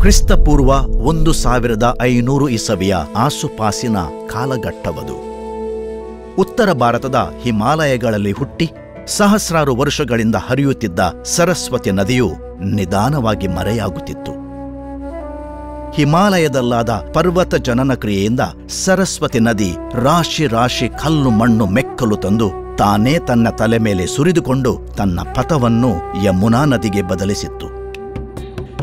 ಕ್ರಿಸ್ತಪೂರ್ವ 1500 ಇಸವಿಯ ಆಸುಪಾಸಿನ ಕಾಲಘಟ್ಟವದು. ಉತ್ತರ ಭಾರತದ ಹಿಮಾಲಯಗಳಲ್ಲಿ ಹುಟ್ಟಿ ಸಹಸ್ರಾರು ವರ್ಷಗಳಿಂದ ಹರಿಯುತ್ತಿದ್ದ ಸರಸ್ವತಿ ನದಿಯು ನಿಧಾನವಾಗಿ ಮರೆಯಾಗುತ್ತಿತ್ತು. ಹಿಮಾಲಯದಲ್ಲಾದ ಪರ್ವತ ಜನನ ಕ್ರಿಯೆಯಿಂದ ಸರಸ್ವತಿ ನದಿ ರಾಶಿ ರಾಶಿ ಕಲ್ಲು ಮಣ್ಣು ಮೆಕ್ಕಲು ತಂದು ತಾನೇ ತನ್ನ ತಲೆ ಮೇಲೆ ಸುರಿದುಕೊಂಡು ತನ್ನ ಪಥವನ್ನು ಯಮುನಾ ನದಿಗೆ ಬದಲಿಸಿತ್ತು.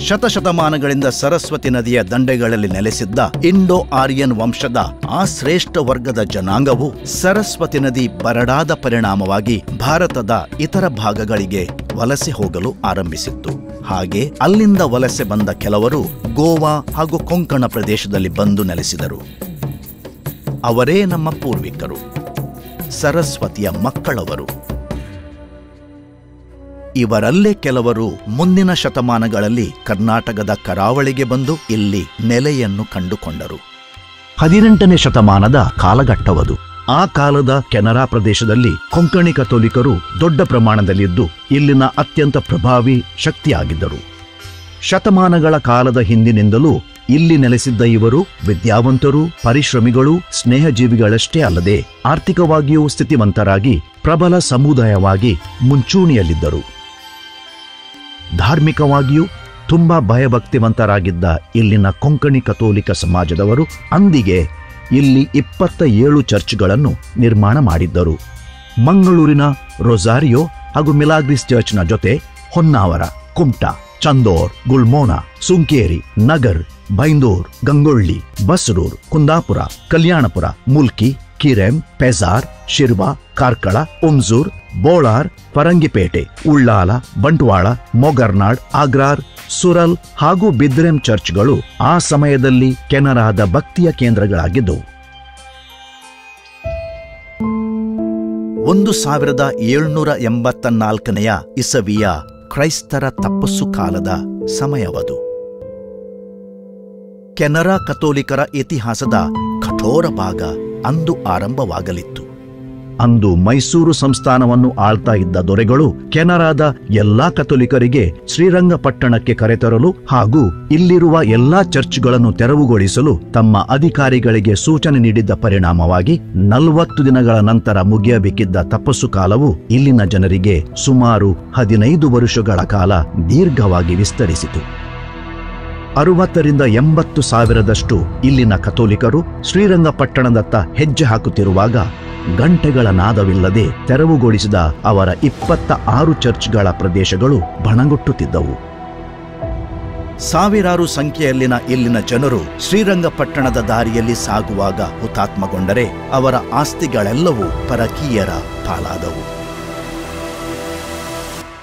ಶತಶತಮಾನಗಳಿಂದ ಸರಸ್ವತಿ ನದಿಯ ದಂಡೆಗಳಲ್ಲಿ ನೆಲೆಸಿದ್ದ ಇಂಡೋ ಆರ್ಯನ್ ವಂಶದ ಆ ಶ್ರೇಷ್ಠ ವರ್ಗದ ಜನಾಂಗವು ಸರಸ್ವತಿ ನದಿ ಬರಡಾದ ಪರಿಣಾಮವಾಗಿ ಭಾರತದ ಇತರ ಭಾಗಗಳಿಗೆ ವಲಸೆ ಹೋಗಲು ಆರಂಭಿಸಿತ್ತು. ಹಾಗೆ ಅಲ್ಲಿಂದ ವಲಸೆ ಬಂದ ಕೆಲವರು ಗೋವಾ ಹಾಗೂ ಕೊಂಕಣ ಪ್ರದೇಶದಲ್ಲಿ ಬಂದು ನೆಲೆಸಿದರು. ಅವರೇ ನಮ್ಮ ಪೂರ್ವಿಕರು, ಸರಸ್ವತಿಯ ಮಕ್ಕಳವರು. ಇವರಲ್ಲೇ ಕೆಲವರು ಮುಂದಿನ ಶತಮಾನಗಳಲ್ಲಿ ಕರ್ನಾಟಕದ ಕರಾವಳಿಗೆ ಬಂದು ಇಲ್ಲಿ ನೆಲೆಯನ್ನು ಕಂಡುಕೊಂಡರು. 18ನೇ ಶತಮಾನದ ಕಾಲಘಟ್ಟವದು. ಆ ಕಾಲದ ಕೆನರಾ ಪ್ರದೇಶದಲ್ಲಿ ಕೊಂಕಣಿ ಕಥೋಲಿಕರು ದೊಡ್ಡ ಪ್ರಮಾಣದಲ್ಲಿದ್ದು ಇಲ್ಲಿನ ಅತ್ಯಂತ ಪ್ರಭಾವಿ ಶಕ್ತಿಯಾಗಿದ್ದರು. ಶತಮಾನಗಳ ಕಾಲದ ಹಿಂದಿನಿಂದಲೂ ಇಲ್ಲಿ ನೆಲೆಸಿದ್ದ ಇವರು ವಿದ್ಯಾವಂತರು, ಪರಿಶ್ರಮಿಗಳು, ಸ್ನೇಹಜೀವಿಗಳಷ್ಟೇ ಅಲ್ಲದೆ ಆರ್ಥಿಕವಾಗಿಯೂ ಸ್ಥಿತಿವಂತರಾಗಿ ಪ್ರಬಲ ಸಮುದಾಯವಾಗಿ ಮುಂಚೂಣಿಯಲ್ಲಿದ್ದರು. ಧಾರ್ಮಿಕವಾಗಿಯೂ ತುಂಬಾ ಭಯಭಕ್ತಿವಂತರಾಗಿದ್ದ ಇಲ್ಲಿನ ಕೊಂಕಣಿ ಕಥೋಲಿಕ ಸಮಾಜದವರು ಅಂದಿಗೆ ಇಲ್ಲಿ 27 ಚರ್ಚ್ಗಳನ್ನು ನಿರ್ಮಾಣ ಮಾಡಿದ್ದರು. ಮಂಗಳೂರಿನ ರೊಸಾರಿಯೋ ಹಾಗೂ ಮಿಲಾಗ್ರಿಸ್ ಚರ್ಚ್ನ ಜೊತೆ ಹೊನ್ನಾವರ, ಕುಮ್ಟಾ, ಚಂದೋರ್, ಗುಲ್ಮೋನ, ಸುಂಕೇರಿ, ನಗರ್, ಬೈಂದೂರ್, ಗಂಗೊಳ್ಳಿ, ಬಸರೂರ್, ಕುಂದಾಪುರ, ಕಲ್ಯಾಣಪುರ, ಮುಲ್ಕಿ, ಕಿರೆಂ, ಪೆಜಾರ್, ಶಿರ್ವಾ, ಕಾರ್ಕಳ, ಹುಮ್ಸೂರ್, ಬೋಳಾರ್, ಪರಂಗಿಪೇಟೆ, ಉಳ್ಳಾಲ, ಬಂಟ್ವಾಳ, ಮೊಗರ್ನಾಡ್, ಆಗ್ರಾರ್, ಸುರಲ್ ಹಾಗೂ ಬಿದ್ರೆಂ ಚರ್ಚ್ಗಳು ಆ ಸಮಯದಲ್ಲಿ ಕೆನರಾದ ಭಕ್ತಿಯ ಕೇಂದ್ರಗಳಾಗಿದ್ದವು. 1784ನೇ ಇಸವಿಯ ಕ್ರೈಸ್ತರ ತಪಸ್ಸು ಕಾಲದ ಸಮಯವದು. ಕೆನರಾ ಕಥೋಲಿಕರ ಇತಿಹಾಸದ ಕಠೋರ ಭಾಗ ಅಂದು ಆರಂಭವಾಗಲಿತ್ತು. ಅಂದು ಮೈಸೂರು ಸಂಸ್ಥಾನವನ್ನು ಆಳ್ತಾ ಇದ್ದ ದೊರೆಗಳು ಕೆನರಾದ ಎಲ್ಲಾ ಕಥೋಲಿಕರಿಗೆ ಶ್ರೀರಂಗಪಟ್ಟಣಕ್ಕೆ ಕರೆತರಲು ಹಾಗೂ ಇಲ್ಲಿರುವ ಎಲ್ಲಾ ಚರ್ಚ್ಗಳನ್ನು ತೆರವುಗೊಳಿಸಲು ತಮ್ಮ ಅಧಿಕಾರಿಗಳಿಗೆ ಸೂಚನೆ ನೀಡಿದ್ದ ಪರಿಣಾಮವಾಗಿ 40 ದಿನಗಳ ನಂತರ ಮುಗಿಯಬೇಕಿದ್ದ ತಪಸ್ಸು ಕಾಲವು ಇಲ್ಲಿನ ಜನರಿಗೆ ಸುಮಾರು 15 ವರ್ಷಗಳ ಕಾಲ ದೀರ್ಘವಾಗಿ ವಿಸ್ತರಿಸಿತು. 60 ರಿಂದ 80 ಸಾವಿರದಷ್ಟು ಇಲ್ಲಿನ ಕಥೋಲಿಕರು ಶ್ರೀರಂಗಪಟ್ಟಣದತ್ತ ಹೆಜ್ಜೆ ಹಾಕುತ್ತಿರುವಾಗ ಗಂಟೆಗಳ ನಾದವಿಲ್ಲದೆ ತೆರವುಗೊಳಿಸಿದ ಅವರ 26 ಚರ್ಚ್ಗಳ ಪ್ರದೇಶಗಳು ಬಣಗುಟ್ಟುತ್ತಿದ್ದವು. ಸಾವಿರಾರು ಸಂಖ್ಯೆಯಲ್ಲಿನ ಇಲ್ಲಿನ ಜನರು ಶ್ರೀರಂಗಪಟ್ಟಣದ ದಾರಿಯಲ್ಲಿ ಸಾಗುವಾಗ ಹುತಾತ್ಮಗೊಂಡರೆ ಅವರ ಆಸ್ತಿಗಳೆಲ್ಲವೂ ಪರಕೀಯರ ಪಾಲಾದವು.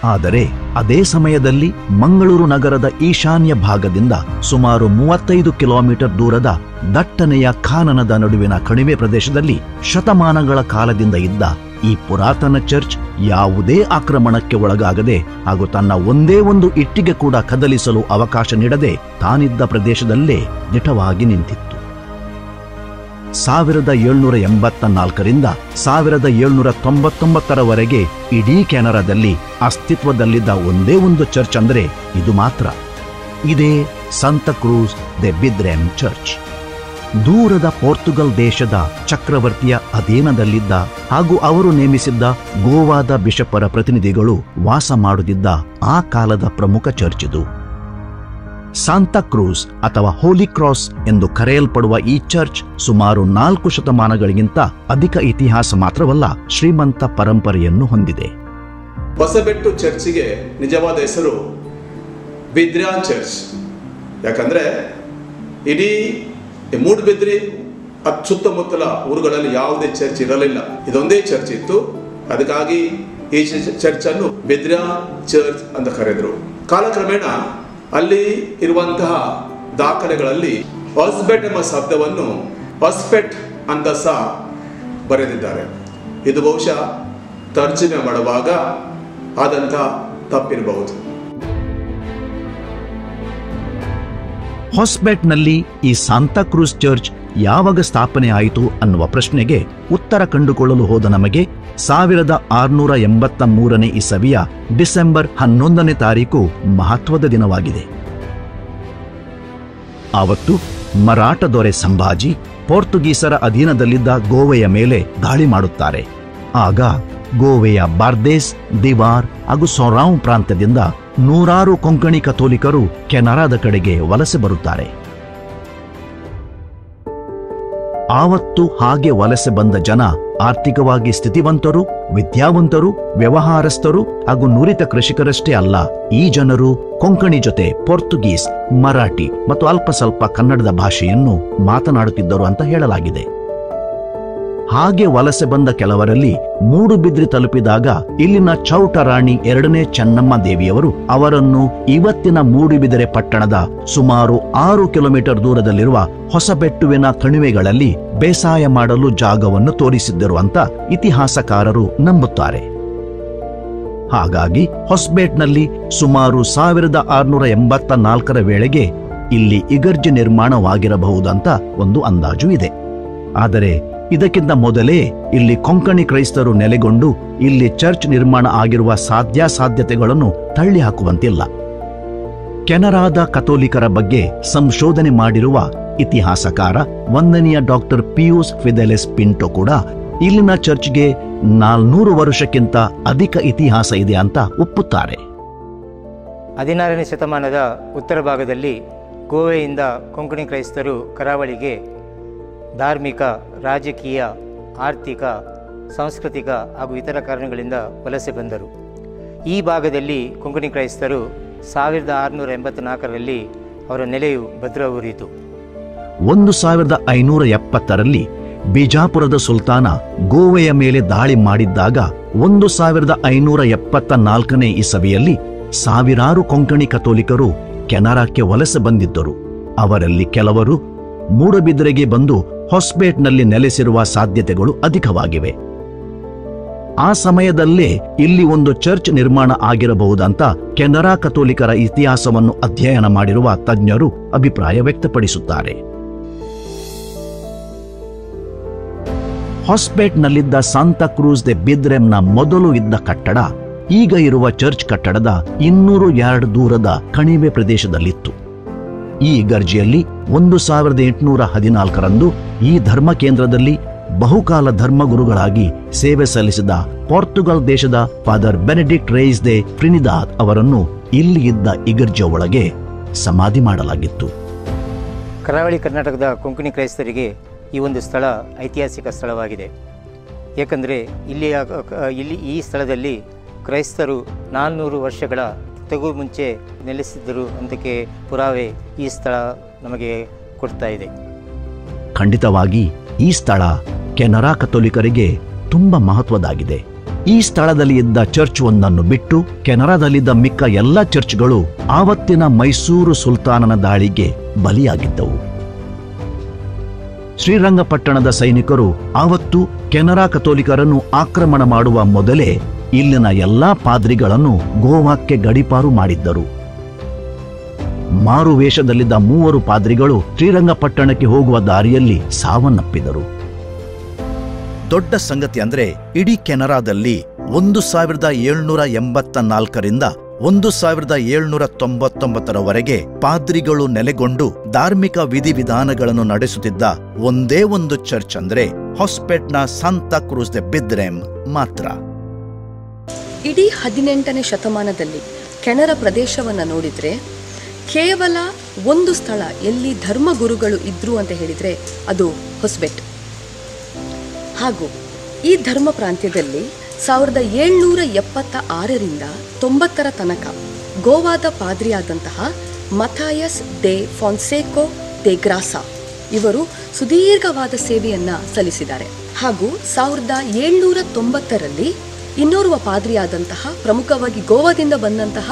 ಆದರೆ ಅದೇ ಸಮಯದಲ್ಲಿ ಮಂಗಳೂರು ನಗರದ ಈಶಾನ್ಯ ಭಾಗದಿಂದ ಸುಮಾರು 35 ಕಿಲೋಮೀಟರ್ ದೂರದ ದಟ್ಟನೆಯ ಕಾನನದ ನಡುವಿನ ಕಣಿವೆ ಪ್ರದೇಶದಲ್ಲಿ ಶತಮಾನಗಳ ಕಾಲದಿಂದ ಇದ್ದ ಈ ಪುರಾತನ ಚರ್ಚ್ ಯಾವುದೇ ಆಕ್ರಮಣಕ್ಕೆ ಒಳಗಾಗದೆ ಹಾಗೂ ತನ್ನ ಒಂದೇ ಒಂದು ಇಟ್ಟಿಗೆ ಕೂಡ ಕದಲಿಸಲು ಅವಕಾಶ ನೀಡದೆ ತಾನಿದ್ದ ಪ್ರದೇಶದಲ್ಲೇ ದಿಟವಾಗಿ ನಿಂತಿತ್ತು. 1784ರಿಂದ 1799ರವರೆಗೆ ಇಡೀ ಕೆನರಾದಲ್ಲಿ ಅಸ್ತಿತ್ವದಲ್ಲಿದ್ದ ಒಂದೇ ಒಂದು ಚರ್ಚ್ ಅಂದರೆ ಇದು ಮಾತ್ರ. ಇದೇ ಸಂತ ಕ್ರೂಸ್ ದೆ ಬಿದ್ರೆಂ ಚರ್ಚ್. ದೂರದ ಪೋರ್ಚುಗಲ್ ದೇಶದ ಚಕ್ರವರ್ತಿಯ ಅಧೀನದಲ್ಲಿದ್ದ ಹಾಗೂ ಅವರು ನೇಮಿಸಿದ್ದ ಗೋವಾದ ಬಿಷಪರ ಪ್ರತಿನಿಧಿಗಳು ವಾಸ ಮಾಡುತ್ತಿದ್ದ ಆ ಕಾಲದ ಪ್ರಮುಖ ಚರ್ಚ್ ಇದು. ಸಾಂತಾ ಕ್ರೂಸ್ ಅಥವಾ ಹೋಲಿ ಕ್ರಾಸ್ ಎಂದು ಕರೆಯಲ್ಪಡುವ ಈ ಚರ್ಚ್ ಸುಮಾರು 4 ಶತಮಾನಗಳಿಗಿಂತ ಅಧಿಕ ಇತಿಹಾಸ ಮಾತ್ರವಲ್ಲ, ಶ್ರೀಮಂತ ಪರಂಪರೆಯನ್ನು ಹೊಂದಿದೆ. ಹೊಸಬೆಟ್ಟು ಚರ್ಚಿಗೆ ನಿಜವಾದ ಹೆಸರು ಬಿದ್ರ್ಯಾ ಚರ್ಚ್. ಯಾಕಂದ್ರೆ ಇಡೀ ಮೂಡುಬಿದ್ರೆ ಸುತ್ತಮುತ್ತಲ ಊರುಗಳಲ್ಲಿ ಯಾವುದೇ ಚರ್ಚ್ ಇರಲಿಲ್ಲ, ಇದೊಂದೇ ಚರ್ಚ್ ಇತ್ತು. ಅದಕ್ಕಾಗಿ ಈ ಚರ್ಚ್ ಅನ್ನು ಬಿದ್ರ್ಯಾ ಚರ್ಚ್ ಅಂತ ಕರೆದರು. ಕಾಲಕ್ರಮೇಣ ಅಲ್ಲಿ ಇರುವಂತಹ ದಾಖಲೆಗಳಲ್ಲಿ ಹೊಸ್ಬೆಟ್ ಎಂಬ ಶಬ್ದವನ್ನು ಹೊಸ್ಪೆಟ್ ಅಂತ ಸಹ ಬರೆದಿದ್ದಾರೆ. ಇದು ಬಹುಶಃ ತರ್ಜುಮೆ ಮಾಡುವಾಗ ಆದಂತಹ ತಪ್ಪಿರಬಹುದು. ಹೊಸ್ಬೆಟ್ನಲ್ಲಿ ಈ ಸಾಂತಾ ಕ್ರೂಸ್ ಚರ್ಚ್ ಯಾವಾಗ ಸ್ಥಾಪನೆ ಆಯಿತು ಅನ್ನುವ ಪ್ರಶ್ನೆಗೆ ಉತ್ತರ ಕಂಡುಕೊಳ್ಳಲು ಹೋದ ನಮಗೆ 1683ನೇ ಇಸವಿಯ ಡಿಸೆಂಬರ್ 11ನೇ ತಾರೀಕು ಮಹತ್ವದ ದಿನವಾಗಿದೆ. ಆವತ್ತು ಮರಾಠ ದೊರೆ ಸಂಭಾಜಿ ಪೋರ್ಚುಗೀಸರ ಅಧೀನದಲ್ಲಿದ್ದ ಗೋವೆಯ ಮೇಲೆ ದಾಳಿ ಮಾಡುತ್ತಾರೆ. ಆಗ ಗೋವೆಯ ಬಾರ್ದೇಸ್, ದಿವಾರ್ ಹಾಗೂ ಸೊರಾವ್ ಪ್ರಾಂತ್ಯದಿಂದ ನೂರಾರು ಕೊಂಕಣಿ ಕಥೋಲಿಕರು ಕೆನರಾದ ಕಡೆಗೆ ವಲಸೆ ಬರುತ್ತಾರೆ. ಆವತ್ತು ಹಾಗೆ ವಲಸೆ ಬಂದ ಜನ ಆರ್ಥಿಕವಾಗಿ ಸ್ಥಿತಿವಂತರು, ವಿದ್ಯಾವಂತರು, ವ್ಯವಹಾರಸ್ಥರು ಹಾಗೂ ನುರಿತ ಕೃಷಿಕರಷ್ಟೇ ಅಲ್ಲ. ಈ ಜನರು ಕೊಂಕಣಿ ಜೊತೆ ಪೋರ್ಚುಗೀಸ್, ಮರಾಠಿ ಮತ್ತು ಅಲ್ಪ ಸ್ವಲ್ಪ ಕನ್ನಡದ ಭಾಷೆಯನ್ನು ಮಾತನಾಡುತ್ತಿದ್ದರು ಅಂತ ಹೇಳಲಾಗಿದೆ. ಹಾಗೆ ವಲಸೆ ಬಂದ ಕೆಲವರಲ್ಲಿ ಮೂಡುಬಿದ್ರೆ ತಲುಪಿದಾಗ ಇಲ್ಲಿನ ಚೌಟ ರಾಣಿ 2ನೇ ಚೆನ್ನಮ್ಮ ದೇವಿಯವರು ಅವರನ್ನು ಇವತ್ತಿನ ಮೂಡುಬಿದಿರೆ ಪಟ್ಟಣದ ಸುಮಾರು 6 ಕಿಲೋಮೀಟರ್ ದೂರದಲ್ಲಿರುವ ಹೊಸಬೆಟ್ಟುವಿನ ಕಣಿವೆಗಳಲ್ಲಿ ಬೇಸಾಯ ಮಾಡಲು ಜಾಗವನ್ನು ತೋರಿಸಿದ್ದರು ಅಂತ ಇತಿಹಾಸಕಾರರು ನಂಬುತ್ತಾರೆ. ಹಾಗಾಗಿ ಹೊಸಬೇಟ್ನಲ್ಲಿ ಸುಮಾರು 1684ರ ವೇಳೆಗೆ ಇಲ್ಲಿ ಇಗರ್ಜಿ ನಿರ್ಮಾಣವಾಗಿರಬಹುದಂತ ಒಂದು ಅಂದಾಜು ಇದೆ. ಆದರೆ ಇದಕ್ಕಿಂತ ಮೊದಲೇ ಇಲ್ಲಿ ಕೊಂಕಣಿ ಕ್ರೈಸ್ತರು ನೆಲೆಗೊಂಡು ಇಲ್ಲಿ ಚರ್ಚ್ ನಿರ್ಮಾಣ ಆಗಿರುವ ಸಾಧ್ಯತೆಗಳನ್ನು ತಳ್ಳಿ ಹಾಕುವಂತಿಲ್ಲ. ಕೆನರಾದ ಕಥೋಲಿಕರ ಬಗ್ಗೆ ಸಂಶೋಧನೆ ಮಾಡಿರುವ ಇತಿಹಾಸಕಾರ ವಂದನೀಯ ಡಾಕ್ಟರ್ ಪಿಯೂಸ್ ಫಿಡೆಲಿಸ್ ಪಿಂಟೋ ಕೂಡ ಇಲ್ಲಿನ ಚರ್ಚ್ಗೆ 400 ವರ್ಷಕ್ಕಿಂತ ಅಧಿಕ ಇತಿಹಾಸ ಇದೆ ಅಂತ ಒಪ್ಪುತ್ತಾರೆ. 16ನೇ ಶತಮಾನದ ಉತ್ತರ ಭಾಗದಲ್ಲಿ ಗೋವೆಯಿಂದ ಕೊಂಕಣಿ ಕ್ರೈಸ್ತರು ಕರಾವಳಿಗೆ ಧಾರ್ಮಿಕ, ರಾಜಕೀಯ, ಆರ್ಥಿಕ, ಸಾಂಸ್ಕೃತಿಕ ಹಾಗೂ ಇತರ ಕಾರಣಗಳಿಂದ ವಲಸೆ ಬಂದರು. ಈ ಭಾಗದಲ್ಲಿ ಕೊಂಕಣಿ ಕ್ರೈಸ್ತರು 1684ರಲ್ಲಿ ಅವರ ನೆಲೆಯು ಭದ್ರವೂರಿತು. 1570ರಲ್ಲಿ ಬಿಜಾಪುರದ ಸುಲ್ತಾನ ಗೋವೆಯ ಮೇಲೆ ದಾಳಿ ಮಾಡಿದ್ದಾಗ 1574ನೇ ಇಸವಿಯಲ್ಲಿ ಸಾವಿರಾರು ಕೊಂಕಣಿ ಕಥೋಲಿಕರು ಕೆನರಾಕ್ಕೆ ವಲಸೆ ಬಂದಿದ್ದರು. ಅವರಲ್ಲಿ ಕೆಲವರು ಮೂಡಬಿದ್ರೆಗೆ ಬಂದು ಹೊಸಬೇಟ್ನಲ್ಲಿ ನೆಲೆಸಿರುವ ಸಾಧ್ಯತೆಗಳು ಅಧಿಕವಾಗಿವೆ. ಆ ಸಮಯದಲ್ಲೇ ಇಲ್ಲಿ ಒಂದು ಚರ್ಚ್ ನಿರ್ಮಾಣ ಆಗಿರಬಹುದಂತ ಕೆನರಾ ಕಥೋಲಿಕರ ಇತಿಹಾಸವನ್ನು ಅಧ್ಯಯನ ಮಾಡಿರುವ ತಜ್ಞರು ಅಭಿಪ್ರಾಯ ವ್ಯಕ್ತಪಡಿಸುತ್ತಾರೆ. ಹೊಸಬೇಟ್ನಲ್ಲಿದ್ದ ಸಾಂತಾ ಕ್ರೂಸ್ ದೆ ಬಿದ್ರೆಮ್ನ ಮೊದಲು ಇದ್ದ ಕಟ್ಟಡ ಈಗ ಇರುವ ಚರ್ಚ್ ಕಟ್ಟಡದ 200 ಯಾರ್ಡ್ ದೂರದ ಕಣಿವೆ ಪ್ರದೇಶದಲ್ಲಿತ್ತು. ಈ ಇಗರ್ಜಿಯಲ್ಲಿ 1814ರಂದು ಈ ಧರ್ಮ ಕೇಂದ್ರದಲ್ಲಿ ಬಹುಕಾಲ ಧರ್ಮಗುರುಗಳಾಗಿ ಸೇವೆ ಸಲ್ಲಿಸಿದ ಪೋರ್ಚುಗಲ್ ದೇಶದ ಫಾದರ್ ಬೆನೆಡಿಕ್ಟ್ ರೇಸ್ ದೆ ಟ್ರಿನಿದಾದ್ ಅವರನ್ನು ಇಲ್ಲಿ ಇದ್ದ ಇಗರ್ಜಿಯ ಒಳಗೆ ಸಮಾಧಿ ಮಾಡಲಾಗಿತ್ತು. ಕರಾವಳಿ ಕರ್ನಾಟಕದ ಕೊಂಕಣಿ ಕ್ರೈಸ್ತರಿಗೆ ಈ ಒಂದು ಸ್ಥಳ ಐತಿಹಾಸಿಕ ಸ್ಥಳವಾಗಿದೆ. ಏಕೆಂದರೆ ಇಲ್ಲಿ ಈ ಸ್ಥಳದಲ್ಲಿ ಕ್ರೈಸ್ತರು 400 ವರ್ಷಗಳ ತೆಗೂ ಮುಂಚೆ ನೆಲೆಸಿದ್ದರು ಅಂತಕ್ಕೆ ಪುರಾವೆ ಈ ಸ್ಥಳ ನಮಗೆ ಕೊಡ್ತಾ ಇದೆ. ಖಂಡಿತವಾಗಿ ಈ ಸ್ಥಳ ಕೆನರಾ ಕಥೋಲಿಕರಿಗೆ ತುಂಬಾ ಮಹತ್ವದಾಗಿದೆ. ಈ ಸ್ಥಳದಲ್ಲಿ ಇದ್ದ ಚರ್ಚ್ ಒಂದನ್ನು ಬಿಟ್ಟು ಕೆನರಾದಲ್ಲಿದ್ದ ಮಿಕ್ಕ ಎಲ್ಲ ಚರ್ಚ್ಗಳು ಆವತ್ತಿನ ಮೈಸೂರು ಸುಲ್ತಾನನ ದಾಳಿಗೆ ಬಲಿಯಾಗಿದ್ದವು. ಶ್ರೀರಂಗಪಟ್ಟಣದ ಸೈನಿಕರು ಆವತ್ತು ಕೆನರಾ ಕಥೋಲಿಕರನ್ನು ಆಕ್ರಮಣ ಮಾಡುವ ಮೊದಲೇ ಇಲ್ಲಿನ ಎಲ್ಲಾ ಪಾದ್ರಿಗಳನ್ನು ಗೋವಾಕ್ಕೆ ಗಡೀಪಾರು ಮಾಡಿದ್ದರು. ಮಾರು ವೇಷದಲ್ಲಿದ್ದ 3 ಪಾದ್ರಿಗಳು ಶ್ರೀರಂಗಪಟ್ಟಣಕ್ಕೆ ಹೋಗುವ ದಾರಿಯಲ್ಲಿ ಸಾವನ್ನಪ್ಪಿದರು. ದೊಡ್ಡ ಸಂಗತಿ ಅಂದ್ರೆ ಇಡೀ ಕೆನರಾದಲ್ಲಿ 1784ರಿಂದ 1799ರವರೆಗೆ ಪಾದ್ರಿಗಳು ನೆಲೆಗೊಂಡು ಧಾರ್ಮಿಕ ವಿಧಿವಿಧಾನಗಳನ್ನು ನಡೆಸುತ್ತಿದ್ದ ಒಂದೇ ಒಂದು ಚರ್ಚ್ ಅಂದ್ರೆ ಹೊಸಪೇಟ್ನ ಸಾಂತಾ ಕ್ರೂಸ್ ದೆ ಬಿದ್ರೆಮ್ ಮಾತ್ರ. ಇಡೀ 18ನೇ ಶತಮಾನದಲ್ಲಿ ಕೆನರಾ ಪ್ರದೇಶವನ್ನು ನೋಡಿದರೆ ಕೇವಲ ಒಂದು ಸ್ಥಳ ಎಲ್ಲಿ ಧರ್ಮಗುರುಗಳು ಇದ್ರು ಅಂತ ಹೇಳಿದರೆ ಅದು ಹೊಸಬೆಟ್ಟು. ಹಾಗೂ ಈ ಧರ್ಮ ಪ್ರಾಂತ್ಯದಲ್ಲಿ 1776ರಿಂದ 90ರ ತನಕ ಗೋವಾದ ಪಾದ್ರಿಯಾದಂತಹ ಮಥಾಯಸ್ ಡೆ ಫಾನ್ಸೆಕಾ ಡೆ ಗ್ರಾಸಾ ಇವರು ಸುದೀರ್ಘವಾದ ಸೇವೆಯನ್ನ ಸಲ್ಲಿಸಿದ್ದಾರೆ. ಹಾಗೂ 1790ರಲ್ಲಿ ಇನ್ನೋರ್ವ ಪಾದ್ರಿಯಾದಂತಹ, ಪ್ರಮುಖವಾಗಿ ಗೋವಾದಿಂದ ಬಂದಂತಹ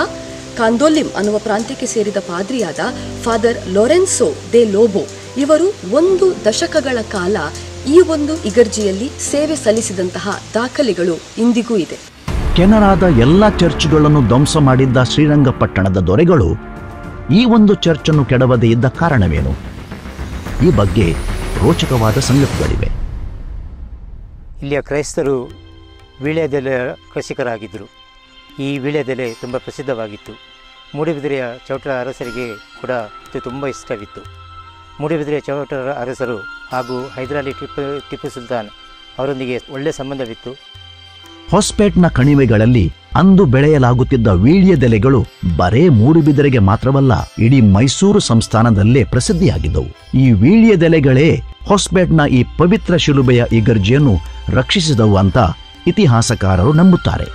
ಕಾಂದೋಲಿಮ್ ಅನ್ನುವ ಪ್ರಾಂತ್ಯಕ್ಕೆ ಸೇರಿದ ಪಾದ್ರಿಯಾದ ಫಾದರ್ ಲೊರೆನ್ಸೋ ಡೆ ಲೋಬೋ ಇವರು 1 ದಶಕಗಳ ಕಾಲ ಈ ಒಂದು ಇಗರ್ಜಿಯಲ್ಲಿ ಸೇವೆ ಸಲ್ಲಿಸಿದಂತಹ ದಾಖಲೆಗಳು ಇಂದಿಗೂ ಇದೆ. ಕೆನರಾದ ಎಲ್ಲ ಚರ್ಚ್ಗಳನ್ನು ಧ್ವಂಸ ಮಾಡಿದ್ದ ಶ್ರೀರಂಗಪಟ್ಟಣದ ದೊರೆಗಳು ಈ ಒಂದು ಚರ್ಚನ್ನು ಕೆಡವದೇ ಇದ್ದ ಕಾರಣವೇನು? ಈ ಬಗ್ಗೆ ರೋಚಕವಾದ ಸಂಗತಿಗಳಿವೆ. ಇಲ್ಲಿಯ ಕ್ರೈಸ್ತರು ವೀಳ್ಯದೆಲೆ ಕೃಷಿಕರಾಗಿದ್ದರು. ಈ ವೀಳ್ಯದೆಲೆ ತುಂಬ ಪ್ರಸಿದ್ಧವಾಗಿತ್ತು. ಮೂಡುಬಿದಿರೆಯ ಚೌಟ ಅರಸರಿಗೆ ಕೂಡ ಇದು ತುಂಬ ಇಷ್ಟವಿತ್ತು. ಮೂಡುಬಿದಿರೆ ಚೌಟರ ಅರಸರು ಹಾಗೂ ಹೈದರಾಲಿ ಟಿಪ್ಪು ಸುಲ್ತಾನ್ ಅವರೊಂದಿಗೆ ಒಳ್ಳೆಯ ಸಂಬಂಧವಿತ್ತು. ಹೊಸಪೇಟ್ನ ಕಣಿವೆಗಳಲ್ಲಿ ಅಂದು ಬೆಳೆಯಲಾಗುತ್ತಿದ್ದ ವೀಳ್ಯದೆಲೆಗಳು ಬರೇ ಮೂಡುಬಿದಿರೆಗೆ ಮಾತ್ರವಲ್ಲ, ಇಡೀ ಮೈಸೂರು ಸಂಸ್ಥಾನದಲ್ಲೇ ಪ್ರಸಿದ್ಧಿಯಾಗಿದ್ದವು. ಈ ವೀಳ್ಯದೆಲೆಗಳೇ ಹೊಸಪೇಟ್ನ ಈ ಪವಿತ್ರ ಶಿಲುಬೆಯ ಇಗರ್ಜಿಯನ್ನು ರಕ್ಷಿಸಿದವು ಅಂತ ಇತಿಹಾಸಕಾರರು ನಂಬುತ್ತಾರೆ.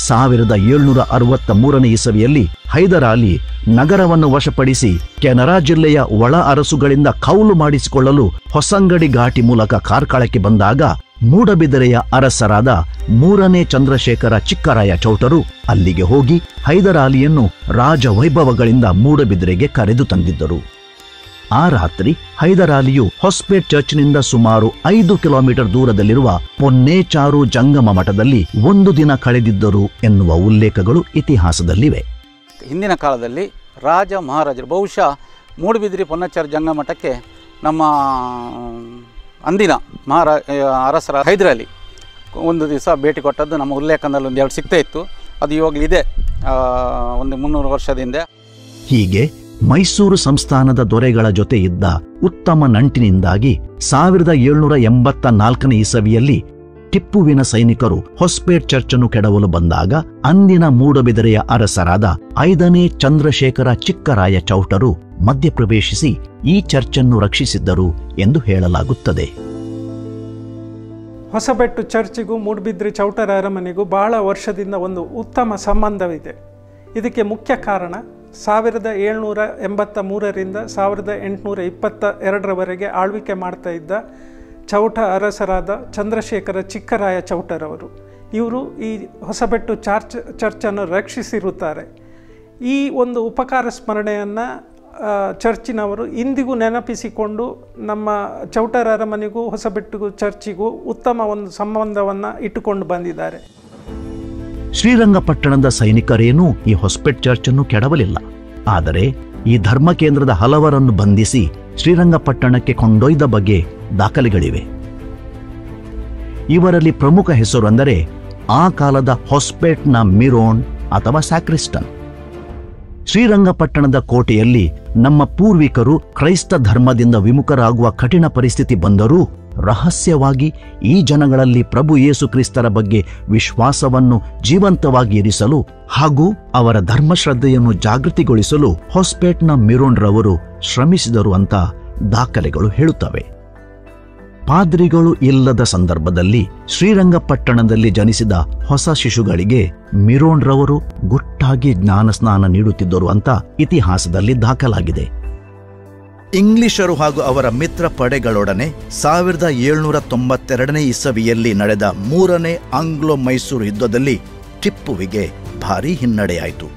1763ನೇ ಇಸವಿಯಲ್ಲಿ ಹೈದರಾಲಿ ನಗರವನ್ನು ವಶಪಡಿಸಿ ಕೆನರಾ ಜಿಲ್ಲೆಯ ಒಳ ಅರಸುಗಳಿಂದ ಕೌಲು ಮಾಡಿಸಿಕೊಳ್ಳಲು ಹೊಸಂಗಡಿ ಘಾಟಿ ಮೂಲಕ ಕಾರ್ಕಳಕ್ಕೆ ಬಂದಾಗ ಮೂಡಬಿದಿರೆಯ ಅರಸರಾದ 3ನೇ ಚಂದ್ರಶೇಖರ ಚಿಕ್ಕರಾಯ ಚೌಟರು ಅಲ್ಲಿಗೆ ಹೋಗಿ ಹೈದರಾಲಿಯನ್ನು ರಾಜವೈಭವಗಳಿಂದ ಮೂಡಬಿದಿರೆಗೆ ಕರೆದು ತಂದಿದ್ದರು. ಆ ರಾತ್ರಿ ಹೈದರಾಲಿಯು ಹೊಸಪೇಟ್ ಚರ್ಚ್ನಿಂದ ಸುಮಾರು 5 ಕಿಲೋಮೀಟರ್ ದೂರದಲ್ಲಿರುವ ಪೊನ್ನೇಚಾರು ಜಂಗಮ ಮಠದಲ್ಲಿ 1 ದಿನ ಕಳೆದಿದ್ದರು ಎನ್ನುವ ಉಲ್ಲೇಖಗಳು ಇತಿಹಾಸದಲ್ಲಿವೆ. ಹಿಂದಿನ ಕಾಲದಲ್ಲಿ ರಾಜ ಮಹಾರಾಜರು ಬಹುಶಃ ಮೂಡುಬಿದಿರೆ ಪೊನ್ನಚಾರು ಜಂಗಮ ಮಠಕ್ಕೆ ನಮ್ಮ ಅಂದಿನ ಅರಸರ ಹೈದರಾಲಿ ಒಂದು ದಿವಸ ಭೇಟಿ ಕೊಟ್ಟದ್ದು ನಮ್ಮ ಉಲ್ಲೇಖದಲ್ಲಿ ಒಂದು 2 ಸಿಗ್ತಾ ಇತ್ತು. ಅದು ಇವಾಗಲಿದೆ, ಒಂದು 300 ವರ್ಷದಿಂದ. ಹೀಗೆ ಮೈಸೂರು ಸಂಸ್ಥಾನದ ದೊರೆಗಳ ಜೊತೆ ಇದ್ದ ಉತ್ತಮ ನಂಟಿನಿಂದಾಗಿ 1784ನೇ ಇಸವಿಯಲ್ಲಿ ಟಿಪ್ಪುವಿನ ಸೈನಿಕರು ಹೊಸಪೇಟ್ ಚರ್ಚನ್ನು ಕೆಡವಲು ಬಂದಾಗ ಅಂದಿನ ಮೂಡಬಿದಿರೆಯ ಅರಸರಾದ 5ನೇ ಚಂದ್ರಶೇಖರ ಚಿಕ್ಕರಾಯ ಚೌಟರು ಮಧ್ಯಪ್ರವೇಶಿಸಿ ಈ ಚರ್ಚನ್ನು ರಕ್ಷಿಸಿದ್ದರು ಎಂದು ಹೇಳಲಾಗುತ್ತದೆ. ಹೊಸಬೆಟ್ಟು ಚರ್ಚಿಗೂ ಮೂಡುಬಿದಿರೆ ಚೌಟರ ಅರಮನೆಗೂ ಬಹಳ ವರ್ಷದಿಂದ ಒಂದು ಉತ್ತಮ ಸಂಬಂಧವಿದೆ. ಇದಕ್ಕೆ ಮುಖ್ಯ ಕಾರಣ 1783ರಿಂದ 1822ರವರೆಗೆ ಆಳ್ವಿಕೆ ಮಾಡ್ತಾ ಇದ್ದ ಚೌಟ ಅರಸರಾದ ಚಂದ್ರಶೇಖರ ಚಿಕ್ಕರಾಯ ಚೌಟರವರು. ಇವರು ಈ ಹೊಸಬೆಟ್ಟು ಚರ್ಚನ್ನು ರಕ್ಷಿಸಿರುತ್ತಾರೆ. ಈ ಒಂದು ಉಪಕಾರ ಸ್ಮರಣೆಯನ್ನು ಚರ್ಚಿನವರು ಇಂದಿಗೂ ನೆನಪಿಸಿಕೊಂಡು ನಮ್ಮ ಚೌಟರ ಅರಮನೆಗೂ ಹೊಸಬೆಟ್ಟಿಗೂ ಚರ್ಚಿಗೂ ಉತ್ತಮ ಒಂದು ಸಂಬಂಧವನ್ನು ಇಟ್ಟುಕೊಂಡು ಬಂದಿದ್ದಾರೆ. ಶ್ರೀರಂಗಪಟ್ಟಣದ ಸೈನಿಕರೇನೂ ಈ ಹೊಸಪೇಟ್ ಚರ್ಚನ್ನು ಕೆಡವಲಿಲ್ಲ. ಆದರೆ ಈ ಧರ್ಮ ಕೇಂದ್ರದ ಹಲವರನ್ನು ಬಂಧಿಸಿ ಶ್ರೀರಂಗಪಟ್ಟಣಕ್ಕೆ ಕೊಂಡೊಯ್ದ ಬಗ್ಗೆ ದಾಖಲೆಗಳಿವೆ. ಇವರಲ್ಲಿ ಪ್ರಮುಖ ಹೆಸರು ಅಂದರೆ ಆ ಕಾಲದ ಹೊಸಪೇಟ್ನ ಮಿರೋನ್ ಅಥವಾ ಸ್ಯಾಕ್ರಿಸ್ಟನ್. ಶ್ರೀರಂಗಪಟ್ಟಣದ ಕೋಟೆಯಲ್ಲಿ ನಮ್ಮ ಪೂರ್ವಿಕರು ಕ್ರೈಸ್ತ ಧರ್ಮದಿಂದ ವಿಮುಖರಾಗುವ ಕಠಿಣ ಪರಿಸ್ಥಿತಿ ಬಂದರೂ ರಹಸ್ಯವಾಗಿ ಈ ಜನಗಳಲ್ಲಿ ಪ್ರಭು ಯೇಸು ಕ್ರಿಸ್ತರ ಬಗ್ಗೆ ವಿಶ್ವಾಸವನ್ನು ಜೀವಂತವಾಗಿ ಇರಿಸಲು ಹಾಗೂ ಅವರ ಧರ್ಮಶ್ರದ್ಧೆಯನ್ನು ಜಾಗೃತಿಗೊಳಿಸಲು ಹೊಸಪೇಟ್ನ ಮಿರೋನ್ರವರು ಶ್ರಮಿಸಿದರು ಅಂತ ದಾಖಲೆಗಳು ಹೇಳುತ್ತವೆ. ಪಾದ್ರಿಗಳು ಇಲ್ಲದ ಸಂದರ್ಭದಲ್ಲಿ ಶ್ರೀರಂಗಪಟ್ಟಣದಲ್ಲಿ ಜನಿಸಿದ ಹೊಸ ಶಿಶುಗಳಿಗೆ ಮಿರೋನ್ರವರು ಗುಟ್ಟಾಗಿ ಜ್ಞಾನಸ್ನಾನ ನೀಡುತ್ತಿದ್ದರು ಅಂತ ಇತಿಹಾಸದಲ್ಲಿ ದಾಖಲಾಗಿದೆ. ಇಂಗ್ಲಿಷರು ಹಾಗೂ ಅವರ ಮಿತ್ರ ಪಡೆಗಳೊಡನೆ 1792ನೇ ಇಸವಿಯಲ್ಲಿ ನಡೆದ 3ನೇ ಆಂಗ್ಲೋ ಮೈಸೂರು ಯುದ್ಧದಲ್ಲಿ ಟಿಪ್ಪುವಿಗೆ ಭಾರೀ ಹಿನ್ನಡೆಯಾಯಿತು.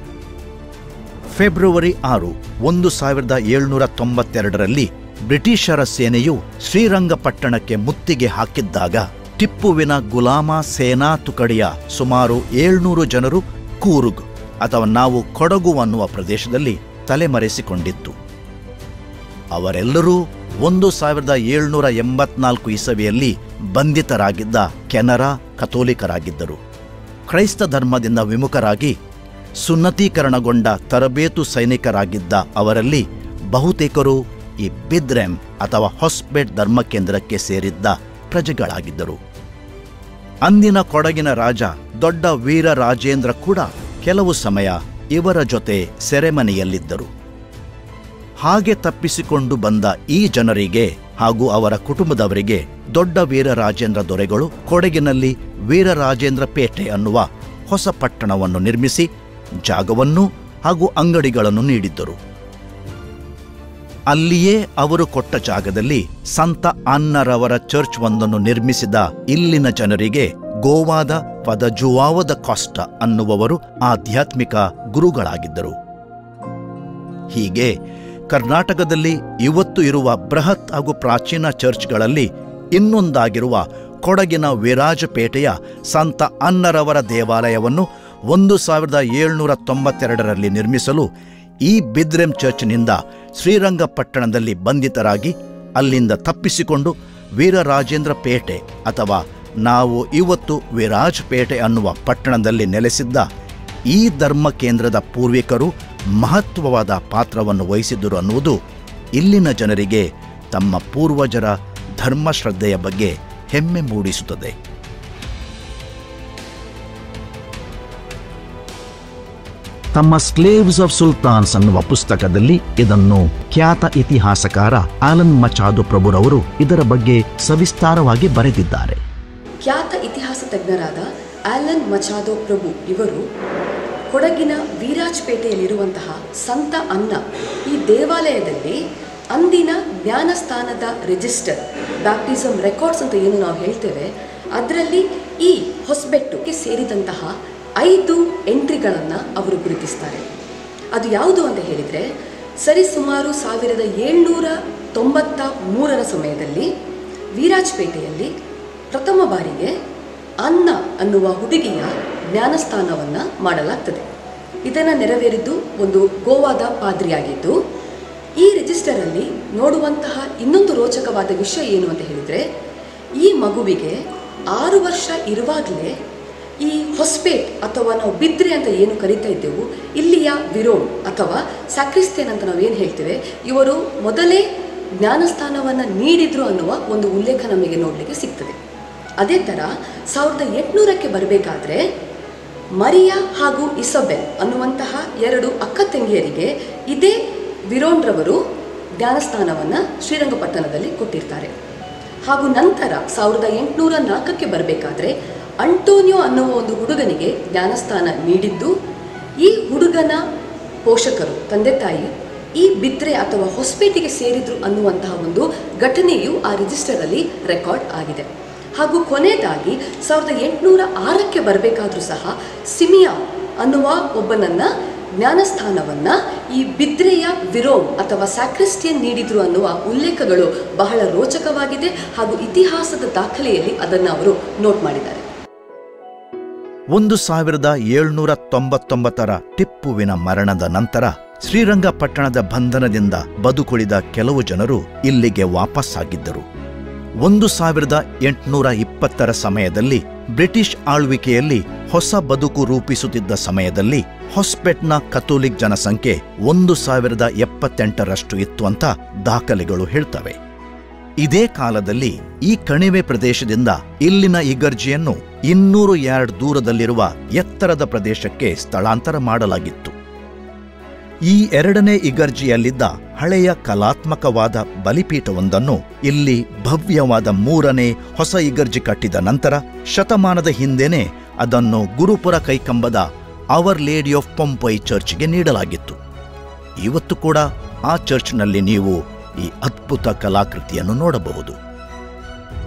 ಫೆಬ್ರವರಿ 6, 1792ರಲ್ಲಿ ಬ್ರಿಟಿಷರ ಸೇನೆಯು ಶ್ರೀರಂಗಪಟ್ಟಣಕ್ಕೆ ಮುತ್ತಿಗೆ ಹಾಕಿದ್ದಾಗ ಟಿಪ್ಪುವಿನ ಗುಲಾಮ ಸೇನಾ ತುಕಡಿಯ ಸುಮಾರು 700 ಜನರು ಕೂರುಗ್ ಅಥವಾ ನಾವು ಕೊಡಗು ಅನ್ನುವ ಪ್ರದೇಶದಲ್ಲಿ ತಲೆಮರೆಸಿಕೊಂಡಿತ್ತು. ಅವರೆಲ್ಲರೂ 1784 ಇಸವಿಯಲ್ಲಿ ಬಂಧಿತರಾಗಿದ್ದ ಕೆನರಾ ಕಥೋಲಿಕರಾಗಿದ್ದರು. ಕ್ರೈಸ್ತ ಧರ್ಮದಿಂದ ವಿಮುಖರಾಗಿ ಸುನ್ನತೀಕರಣಗೊಂಡ ತರಬೇತು ಸೈನಿಕರಾಗಿದ್ದ ಅವರಲ್ಲಿ ಬಹುತೇಕರು ಈ ಬಿದ್ರೆಮ್ ಅಥವಾ ಹೊಸಪೇಟ್ ಧರ್ಮಕೇಂದ್ರಕ್ಕೆ ಸೇರಿದ್ದ ಪ್ರಜೆಗಳಾಗಿದ್ದರು. ಅಂದಿನ ಕೊಡಗಿನ ರಾಜ ದೊಡ್ಡ ವೀರರಾಜೇಂದ್ರ ಕೂಡ ಕೆಲವು ಸಮಯ ಇವರ ಜೊತೆ ಸೆರೆಮನೆಯಲ್ಲಿದ್ದರು. ಹಾಗೆ ತಪ್ಪಿಸಿಕೊಂಡು ಬಂದ ಈ ಜನರಿಗೆ ಹಾಗೂ ಅವರ ಕುಟುಂಬದವರಿಗೆ ದೊಡ್ಡ ವೀರರಾಜೇಂದ್ರ ದೊರೆಗಳು ಕೊಡಗಿನಲ್ಲಿ ವೀರರಾಜೇಂದ್ರ ಪೇಟೆ ಅನ್ನುವ ಹೊಸ ಪಟ್ಟಣವನ್ನು ನಿರ್ಮಿಸಿ ಜಾಗವನ್ನು ಹಾಗೂ ಅಂಗಡಿಗಳನ್ನು ನೀಡಿದ್ದರು. ಅಲ್ಲಿಯೇ ಅವರು ಕೊಟ್ಟ ಜಾಗದಲ್ಲಿ ಸಂತ ಅನ್ನರವರ ಚರ್ಚ್ ಒಂದನ್ನು ನಿರ್ಮಿಸಿದ ಇಲ್ಲಿನ ಜನರಿಗೆ ಗೋವಾದ ಪದ ಜುವಾವದ ಕಾಸ್ಟ ಅನ್ನುವವರು ಆಧ್ಯಾತ್ಮಿಕ ಗುರುಗಳಾಗಿದ್ದರು. ಹೀಗೆ ಕರ್ನಾಟಕದಲ್ಲಿ ಇವತ್ತು ಇರುವ ಬೃಹತ್ ಹಾಗೂ ಪ್ರಾಚೀನ ಚರ್ಚ್ಗಳಲ್ಲಿ ಇನ್ನೊಂದಾಗಿರುವ ಕೊಡಗಿನ ವಿರಾಜಪೇಟೆಯ ಸಂತ ಅನ್ನರವರ ದೇವಾಲಯವನ್ನು 1792ರಲ್ಲಿ ನಿರ್ಮಿಸಲು ಈ ಬಿದ್ರೆಮ್ ಚರ್ಚ್ನಿಂದ ಶ್ರೀರಂಗಪಟ್ಟಣದಲ್ಲಿ ಬಂಧಿತರಾಗಿ ಅಲ್ಲಿಂದ ತಪ್ಪಿಸಿಕೊಂಡು ವೀರರಾಜೇಂದ್ರ ಪೇಟೆ ಅಥವಾ ನಾವು ಇವತ್ತು ವಿರಾಜಪೇಟೆ ಅನ್ನುವ ಪಟ್ಟಣದಲ್ಲಿ ನೆಲೆಸಿದ್ದ ಈ ಧರ್ಮ ಕೇಂದ್ರದ ಪೂರ್ವಿಕರು ಮಹತ್ವವಾದ ಪಾತ್ರವನ್ನು ವಹಿಸಿದ್ದರು ಅನ್ನುವುದು ಇಲ್ಲಿನ ಜನರಿಗೆ ತಮ್ಮ ಪೂರ್ವಜರ ಧರ್ಮಶ್ರದ್ಧೆಯ ಬಗ್ಗೆ ಹೆಮ್ಮೆ ಮೂಡಿಸುತ್ತದೆ. ತಮ್ಮ ಸ್ಲೇವ್ಸ್ ಆಫ್ ಸುಲ್ತಾನ್ಸ್ ಅನ್ನುವ ಪುಸ್ತಕದಲ್ಲಿ ಇದನ್ನು ಖ್ಯಾತ ಇತಿಹಾಸಕಾರ ಆಲನ್ ಮಚಾದೊ ಪ್ರಭುರವರು ಇದರ ಬಗ್ಗೆ ಸವಿಸ್ತಾರವಾಗಿ ಬರೆದಿದ್ದಾರೆ. ಖ್ಯಾತ ಇತಿಹಾಸ ತಜ್ಞರಾದ ಆಲನ್ ಮಚಾದೊ ಪ್ರಭು ಇವರು ಕೊಡಗಿನ ವೀರಾಜ್ಪೇಟೆಯಲ್ಲಿರುವಂತಹ ಸಂತ ಅನ್ನ ಈ ದೇವಾಲಯದಲ್ಲಿ ಅಂದಿನ ಜ್ಞಾನಸ್ಥಾನದ ರಿಜಿಸ್ಟರ್, ಬ್ಯಾಪ್ಟಿಸಮ್ ರೆಕಾರ್ಡ್ಸ್ ಅಂತ ಏನು ನಾವು ಹೇಳ್ತೇವೆ, ಅದರಲ್ಲಿ ಈ ಹೊಸಬೆಟ್ಟುಗೆ ಸೇರಿದಂತಹ 5 ಎಂಟ್ರಿಗಳನ್ನು ಅವರು ಗುರುತಿಸ್ತಾರೆ. ಅದು ಯಾವುದು ಅಂತ ಹೇಳಿದರೆ, ಸರಿಸುಮಾರು 1793 ಸಮಯದಲ್ಲಿ ವೀರಾಜ್ಪೇಟೆಯಲ್ಲಿ ಪ್ರಥಮ ಬಾರಿಗೆ ಅನ್ನ ಅನ್ನುವ ಹುಡುಗಿಯ ಜ್ಞಾನಸ್ಥಾನವನ್ನು ಮಾಡಲಾಗ್ತದೆ. ಇದನ್ನು ನೆರವೇರಿದ್ದು ಒಂದು ಗೋವಾದ ಪಾದ್ರಿಯಾಗಿದ್ದು, ಈ ರಿಜಿಸ್ಟರಲ್ಲಿ ನೋಡುವಂತಹ ಇನ್ನೊಂದು ರೋಚಕವಾದ ವಿಷಯ ಏನು ಅಂತ ಹೇಳಿದರೆ, ಈ ಮಗುವಿಗೆ 6 ವರ್ಷ ಇರುವಾಗಲೇ ಈ ಹೊಸಪೇಟ್ ಅಥವಾ ನಾವು ಬಿದ್ರೆ ಅಂತ ಏನು ಕರಿತಾ ಇದ್ದೆವು, ಇಲ್ಲಿಯ ವಿರೋಮ್ ಅಥವಾ ಸ್ಯಾಕ್ರಿಸ್ತಿಯನ್ ಅಂತ ನಾವು ಏನು ಹೇಳ್ತೇವೆ, ಇವರು ಮೊದಲೇ ಜ್ಞಾನಸ್ಥಾನವನ್ನು ನೀಡಿದ್ರು ಅನ್ನುವ ಒಂದು ಉಲ್ಲೇಖ ನಮಗೆ ನೋಡಲಿಕ್ಕೆ ಸಿಗ್ತದೆ. ಅದೇ ಥರ 1800ಕ್ಕೆ ಬರಬೇಕಾದ್ರೆ ಮರಿಯಾ ಹಾಗೂ ಇಸಬೆಲ್ ಅನ್ನುವಂತಹ 2 ಅಕ್ಕ ತಂಗಿಯರಿಗೆ ಇದೇ ವಿರೋನ್ರವರು ಜ್ಞಾನಸ್ಥಾನವನ್ನು ಶ್ರೀರಂಗಪಟ್ಟಣದಲ್ಲಿ ಕೊಟ್ಟಿರ್ತಾರೆ. ಹಾಗೂ ನಂತರ 1804ಕ್ಕೆ ಬರಬೇಕಾದ್ರೆ ಅಂಟೋನಿಯೋ ಅನ್ನುವ ಒಂದು ಹುಡುಗನಿಗೆ ಜ್ಞಾನಸ್ಥಾನ ನೀಡಿದ್ದು, ಈ ಹುಡುಗನ ಪೋಷಕರು ತಂದೆ ತಾಯಿ ಈ ಬಿದ್ರೆ ಅಥವಾ ಹೊಸಪೇಟೆಗೆ ಸೇರಿದ್ರು ಅನ್ನುವಂತಹ ಒಂದು ಘಟನೆಯು ಆ ರಿಜಿಸ್ಟರಲ್ಲಿ ರೆಕಾರ್ಡ್ ಆಗಿದೆ. ಹಾಗೂ ಕೊನೆಯದಾಗಿ 1806ಕ್ಕೆ ಬರಬೇಕಾದ್ರೂ ಸಹ ಸಿಮಿಯಾ ಅನ್ನುವ ಒಬ್ಬನನ್ನ ಜ್ಞಾನಸ್ಥಾನವನ್ನು ಈ ಬಿದ್ರೆಯ ವಿರೋಮ್ ಅಥವಾ ಸ್ಯಾಕ್ರಿಸ್ಟಿಯನ್ ನೀಡಿದ್ರು ಅನ್ನುವ ಉಲ್ಲೇಖಗಳು ಬಹಳ ರೋಚಕವಾಗಿದೆ. ಹಾಗೂ ಇತಿಹಾಸದ ದಾಖಲೆಯಲ್ಲಿ ಅದನ್ನು ಅವರು ನೋಟ್ ಮಾಡಿದ್ದಾರೆ. 1799ರ ಟಿಪ್ಪುವಿನ ಮರಣದ ನಂತರ ಶ್ರೀರಂಗಪಟ್ಟಣದ ಬಂಧನದಿಂದ ಬದುಕುಳಿದ ಕೆಲವು ಜನರು ಇಲ್ಲಿಗೆ ವಾಪಸ್ಸಾಗಿದ್ದರು. 1820ರ ಸಮಯದಲ್ಲಿ ಬ್ರಿಟಿಷ್ ಆಳ್ವಿಕೆಯಲ್ಲಿ ಹೊಸ ಬದುಕು ರೂಪಿಸುತ್ತಿದ್ದ ಸಮಯದಲ್ಲಿ ಹೊಸಪೇಟ್ನ ಕಥೋಲಿಕ್ ಜನಸಂಖ್ಯೆ 1078ರಷ್ಟು ಇತ್ತು ಅಂತ ದಾಖಲೆಗಳು ಹೇಳ್ತವೆ. ಇದೇ ಕಾಲದಲ್ಲಿ ಈ ಕಣಿವೆ ಪ್ರದೇಶದಿಂದ ಇಲ್ಲಿನ ಇಗರ್ಜಿಯನ್ನು 200 ಯಾರ್ಡ್ ದೂರದಲ್ಲಿರುವ ಎತ್ತರದ ಪ್ರದೇಶಕ್ಕೆ ಸ್ಥಳಾಂತರ ಮಾಡಲಾಗಿತ್ತು. ಈ 2ನೇ ಇಗರ್ಜಿಯಲ್ಲಿದ್ದ ಹಳೆಯ ಕಲಾತ್ಮಕವಾದ ಬಲಿಪೀಠವೊಂದನ್ನು ಇಲ್ಲಿ ಭವ್ಯವಾದ 3ನೇ ಹೊಸ ಇಗರ್ಜಿ ಕಟ್ಟಿದ ನಂತರ ಶತಮಾನದ ಹಿಂದೆನೇ ಅದನ್ನು ಗುರುಪುರ ಕೈಕಂಬದ ಅವರ್ ಲೇಡಿ ಆಫ್ ಪಂಪೈ ಚರ್ಚ್ಗೆ ನೀಡಲಾಗಿತ್ತು. ಇವತ್ತು ಕೂಡ ಆ ಚರ್ಚ್ನಲ್ಲಿ ನೀವು ಈ ಅದ್ಭುತ ಕಲಾಕೃತಿಯನ್ನು ನೋಡಬಹುದು.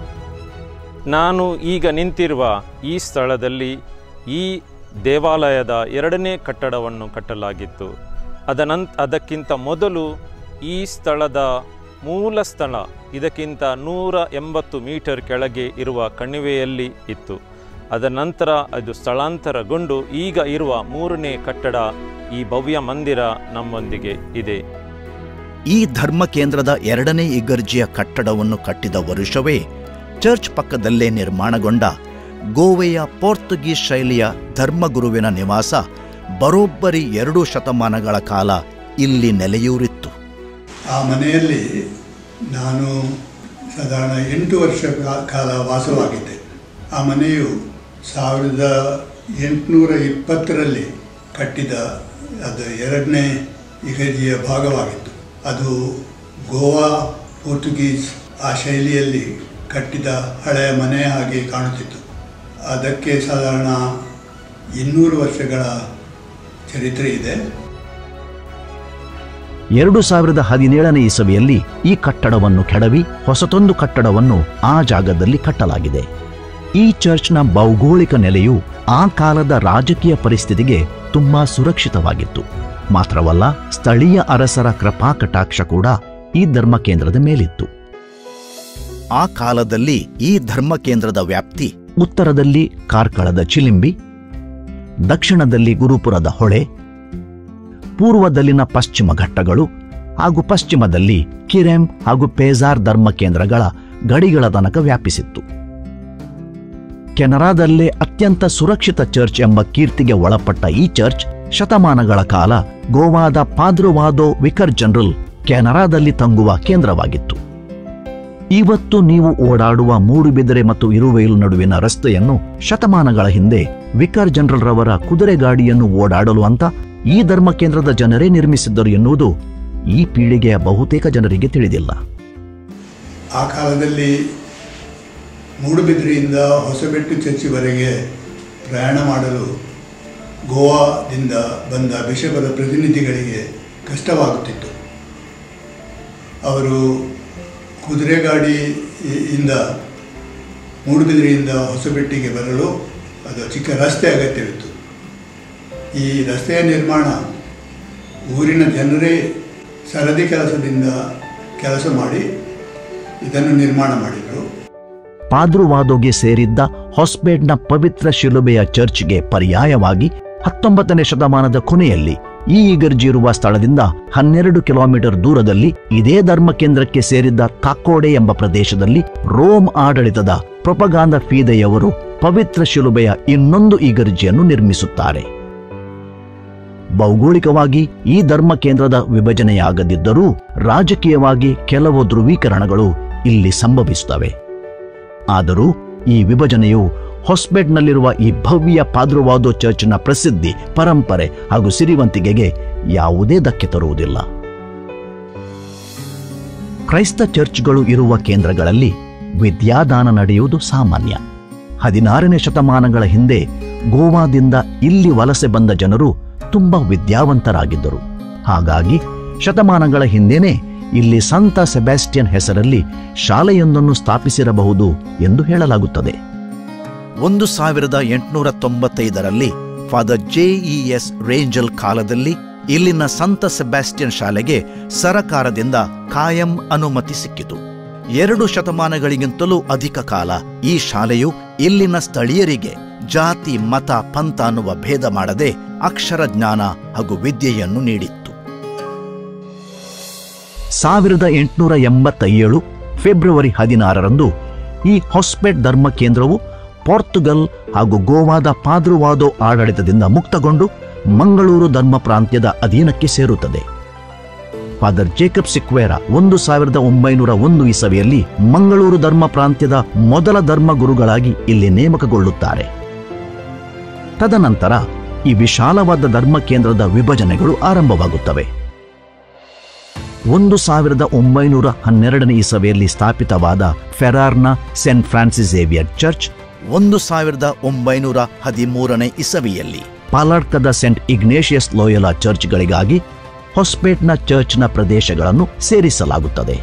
ನಾನು ಈಗ ನಿಂತಿರುವ ಈ ಸ್ಥಳದಲ್ಲಿ ಈ ದೇವಾಲಯದ 2ನೇ ಕಟ್ಟಡವನ್ನು ಕಟ್ಟಲಾಗಿತ್ತು. ಅದಕ್ಕಿಂತ ಮೊದಲು ಈ ಸ್ಥಳದ ಮೂಲ ಸ್ಥಳ ಇದಕ್ಕಿಂತ 180 ಮೀಟರ್ ಕೆಳಗೆ ಇರುವ ಕಣಿವೆಯಲ್ಲಿ ಇತ್ತು. ಅದ ನಂತರ ಅದು ಸ್ಥಳಾಂತರಗೊಂಡು ಈಗ ಇರುವ 3ನೇ ಕಟ್ಟಡ ಈ ಭವ್ಯ ಮಂದಿರ ನಮ್ಮೊಂದಿಗೆ ಇದೆ. ಈ ಧರ್ಮ ಕೇಂದ್ರದ 2ನೇ ಇಗರ್ಜಿಯ ಕಟ್ಟಡವನ್ನು ಕಟ್ಟಿದ ವರುಷವೇ ಚರ್ಚ್ ಪಕ್ಕದಲ್ಲೇ ನಿರ್ಮಾಣಗೊಂಡ ಗೋವೆಯ ಪೋರ್ಚುಗೀಸ್ ಶೈಲಿಯ ಧರ್ಮಗುರುವಿನ ನಿವಾಸ ಬರೋಬ್ಬರಿ 2 ಶತಮಾನಗಳ ಕಾಲ ಇಲ್ಲಿ ನೆಲೆಯೂರಿತ್ತು. ಆ ಮನೆಯಲ್ಲಿ ನಾನು ಸಾಧಾರಣ 8 ವರ್ಷ ಕಾಲ ವಾಸವಾಗಿದ್ದೆ. ಆ ಮನೆಯು 1820ರಲ್ಲಿ ಕಟ್ಟಿದ ಅದು 2ನೇ ಇಗರ್ಜಿಯ ಭಾಗವಾಗಿತ್ತು. ಅದು ಗೋವಾ ಪೋರ್ಚುಗೀಸ್ ಆ ಶೈಲಿಯಲ್ಲಿ ಕಟ್ಟಿದ ಹಳೆಯ ಮನೆ ಹಾಗೆ ಕಾಣುತ್ತಿತ್ತು. ಅದಕ್ಕೆ ಸಾಧಾರಣ 200 ವರ್ಷಗಳ ಚರಿತ್ರೆ ಇದೆ. 2017ನೇ ಇಸವಿಯಲ್ಲಿ ಈ ಕಟ್ಟಡವನ್ನು ಕೆಡವಿ ಹೊಸತೊಂದು ಕಟ್ಟಡವನ್ನು ಆ ಜಾಗದಲ್ಲಿ ಕಟ್ಟಲಾಗಿದೆ. ಈ ಚರ್ಚ್ನ ಭೌಗೋಳಿಕ ನೆಲೆಯು ಆ ಕಾಲದ ರಾಜಕೀಯ ಪರಿಸ್ಥಿತಿಗೆ ತುಂಬಾ ಸುರಕ್ಷಿತವಾಗಿತ್ತು. ಮಾತ್ರವಲ್ಲ, ಸ್ಥಳೀಯ ಅರಸರ ಕೃಪಾ ಕಟಾಕ್ಷ ಕೂಡ ಈ ಧರ್ಮ ಕೇಂದ್ರದ ಮೇಲಿತ್ತು. ಆ ಕಾಲದಲ್ಲಿ ಈ ಧರ್ಮ ಕೇಂದ್ರದ ವ್ಯಾಪ್ತಿ ಉತ್ತರದಲ್ಲಿ ಕಾರ್ಕಳದ ಚಿಲಿಂಬಿ, ದಕ್ಷಿಣದಲ್ಲಿ ಗುರುಪುರದ ಹೊಳೆ, ಪೂರ್ವದಲ್ಲಿನ ಪಶ್ಚಿಮ ಘಟ್ಟಗಳು ಹಾಗೂ ಪಶ್ಚಿಮದಲ್ಲಿ ಕಿರೆಂ ಹಾಗೂ ಪೇಜಾರ್ ಧರ್ಮ ಕೇಂದ್ರಗಳ ಗಡಿಗಳ ತನಕ ವ್ಯಾಪಿಸಿತ್ತು. ಕೆನರಾದಲ್ಲೇ ಅತ್ಯಂತ ಸುರಕ್ಷಿತ ಚರ್ಚ್ ಎಂಬ ಕೀರ್ತಿಗೆ ಒಳಪಟ್ಟ ಈ ಚರ್ಚ್ ಶತಮಾನಗಳ ಕಾಲ ಗೋವಾದ ಪಾದ್ರವಾದೋ ವಿಕರ್ ಜನರಲ್ ಕೆನರಾದಲ್ಲಿ ತಂಗುವ ಕೇಂದ್ರವಾಗಿತ್ತು. ಇವತ್ತು ನೀವು ಓಡಾಡುವ ಮೂಡುಬಿದಿರೆ ಮತ್ತು ಇರುವೈಲು ನಡುವಿನ ರಸ್ತೆಯನ್ನು ಶತಮಾನಗಳ ಹಿಂದೆ ವಿಕರ್ ಜನರಲ್ ರವರ ಕುದುರೆ ಗಾಡಿಯನ್ನು ಓಡಾಡಲು ಅಂತ ಈ ಧರ್ಮ ಕೇಂದ್ರದ ಜನರೇ ನಿರ್ಮಿಸಿದ್ದರು ಎನ್ನುವುದು ಈ ಪೀಳಿಗೆಯ ಬಹುತೇಕ ಜನರಿಗೆ ತಿಳಿದಿಲ್ಲ. ಆ ಕಾಲದಲ್ಲಿ ಮೂಡುಬಿದಿರೆಯಿಂದ ಹೊಸಬೆಟ್ಟು ಚರ್ಚಿವರೆಗೆ ಪ್ರಯಾಣ ಮಾಡಲು ಗೋವಾದಿಂದ ಬಂದ ಬಿಷಪರ ಪ್ರತಿನಿಧಿಗಳಿಗೆ ಕಷ್ಟವಾಗುತ್ತಿತ್ತು. ಅವರು ಕುದುರೆಗಾಡಿಯಿಂದ ಮೂಡುಬಿದಿರೆಯಿಂದ ಹೊಸಬೆಟ್ಟಿಗೆ ಬರಲು ಅದು ಚಿಕ್ಕ ರಸ್ತೆ ಅಗತ್ಯವಿತ್ತು. ಈ ರಸ್ತೆಯ ನಿರ್ಮಾಣ ಊರಿನ ಜನರೇ ಸರದಿ ಕೆಲಸದಿಂದ ಕೆಲಸ ಮಾಡಿ ಇದನ್ನು ನಿರ್ಮಾಣ ಮಾಡಿದರು. ಪಾದ್ರುವಾದೋಗೆ ಸೇರಿದ್ದ ಹೊಸ್ಬೇಡ್ನ ಪವಿತ್ರ ಶಿಲುಬೆಯ ಚರ್ಚ್ಗೆ ಪರ್ಯಾಯವಾಗಿ 19ನೇ ಶತಮಾನದ ಕೊನೆಯಲ್ಲಿ ಈ ಇಗರ್ಜಿ ಇರುವ ಸ್ಥಳದಿಂದ 12 ಕಿಲೋಮೀಟರ್ ದೂರದಲ್ಲಿ ಇದೇ ಧರ್ಮ ಕೇಂದ್ರಕ್ಕೆ ಸೇರಿದ್ದ ತಾಕೋಡೆ ಎಂಬ ಪ್ರದೇಶದಲ್ಲಿ ರೋಮ್ ಆಡಳಿತದ ಪ್ರೊಪಗಾಂದ ಫೀದೆಯವರು ಪವಿತ್ರ ಶಿಲುಬೆಯ ಇನ್ನೊಂದು ಇಗರ್ಜಿಯನ್ನು ನಿರ್ಮಿಸುತ್ತಾರೆ. ಭೌಗೋಳಿಕವಾಗಿ ಈ ಧರ್ಮ ಕೇಂದ್ರದ ವಿಭಜನೆಯಾಗದಿದ್ದರೂ ರಾಜಕೀಯವಾಗಿ ಕೆಲವು ಧ್ರುವೀಕರಣಗಳು ಇಲ್ಲಿ ಸಂಭವಿಸುತ್ತವೆ. ಆದರೂ ಈ ವಿಭಜನೆಯು ಹೊಸ್ಬೇಡ್ನಲ್ಲಿರುವ ಈ ಭವ್ಯ ಪಾದ್ರವಾದೋ ಚರ್ಚ್ನ ಪ್ರಸಿದ್ಧಿ, ಪರಂಪರೆ ಹಾಗೂ ಸಿರಿವಂತಿಕೆಗೆ ಯಾವುದೇ ಧಕ್ಕೆ ತರುವುದಿಲ್ಲ. ಕ್ರೈಸ್ತ ಚರ್ಚ್ಗಳು ಇರುವ ಕೇಂದ್ರಗಳಲ್ಲಿ ವಿದ್ಯಾದಾನ ನಡೆಯುವುದು ಸಾಮಾನ್ಯ. 16ನೇ ಶತಮಾನಗಳ ಹಿಂದೆ ಗೋವಾದಿಂದ ಇಲ್ಲಿ ವಲಸೆ ಬಂದ ಜನರು ತುಂಬಾ ವಿದ್ಯಾವಂತರಾಗಿದ್ದರು. ಹಾಗಾಗಿ ಶತಮಾನಗಳ ಹಿಂದೆನೇ ಇಲ್ಲಿ ಸಂತ ಸೆಬಾಸ್ಟಿಯನ್ ಹೆಸರಲ್ಲಿ ಶಾಲೆಯೊಂದನ್ನು ಸ್ಥಾಪಿಸಿರಬಹುದು ಎಂದು ಹೇಳಲಾಗುತ್ತದೆ. 1895ರಲ್ಲಿ ಫಾದರ್ ಜೆಇಎಸ್ ರೇಂಜಲ್ ಕಾಲದಲ್ಲಿ ಇಲ್ಲಿನ ಸಂತ ಸೆಬಾಸ್ಟಿಯನ್ ಶಾಲೆಗೆ ಸರಕಾರದಿಂದ ಕಾಯಂ ಅನುಮತಿ ಸಿಕ್ಕಿತು. 2 ಶತಮಾನಗಳಿಗಿಂತಲೂ ಅಧಿಕ ಕಾಲ ಈ ಶಾಲೆಯು ಇಲ್ಲಿನ ಸ್ಥಳೀಯರಿಗೆ ಜಾತಿ, ಮತ, ಪಂಥ ಅನ್ನುವ ಭೇದ ಮಾಡದೆ ಅಕ್ಷರ ಜ್ಞಾನ ಹಾಗೂ ವಿದ್ಯೆಯನ್ನು ನೀಡಿತ್ತು. 1887 ಫೆಬ್ರವರಿ 16ರಂದು ಈ ಹೊಸ್ಪೇಟ್ ಧರ್ಮ ಕೇಂದ್ರವು ಪೋರ್ಚುಗಲ್ ಹಾಗೂ ಗೋವಾದ ಪಾದ್ರುವಾದೋ ಆಡಳಿತದಿಂದ ಮುಕ್ತಗೊಂಡು ಮಂಗಳೂರು ಧರ್ಮ ಪ್ರಾಂತ್ಯದ ಅಧೀನಕ್ಕೆ ಸೇರುತ್ತದೆ. ಫಾದರ್ ಜೇಕಬ್ ಸಿಕ್ವೇರಾ 1901 ಇಸವಿಯಲ್ಲಿ ಮಂಗಳೂರು ಧರ್ಮ ಪ್ರಾಂತ್ಯದ ಮೊದಲ ಧರ್ಮ ಗುರುಗಳಾಗಿ ಇಲ್ಲಿ ನೇಮಕಗೊಳ್ಳುತ್ತಾರೆ. ತದನಂತರ ಈ ವಿಶಾಲವಾದ ಧರ್ಮ ಕೇಂದ್ರದ ವಿಭಜನೆಗಳು ಆರಂಭವಾಗುತ್ತವೆ. 1912ನೇ ಇಸವಿಯಲ್ಲಿ ಸ್ಥಾಪಿತವಾದ ಫೆರಾರ್ನ ಸೆಂಟ್ ಫ್ರಾನ್ಸಿಸ್ ಝೇವಿಯರ್ ಚರ್ಚ್, 1913ನೇ ಇಸವಿಯಲ್ಲಿ ಪಾಲಾಡ್ಕದ ಸೆಂಟ್ ಇಗ್ನೇಷಿಯಸ್ ಲೋಯಲಾ ಚರ್ಚ್ಗಳಿಗಾಗಿ ಹೊಸ್ಪೇಟ್ನ ಚರ್ಚ್ನ ಪ್ರದೇಶಗಳನ್ನು ಸೇರಿಸಲಾಗುತ್ತದೆ.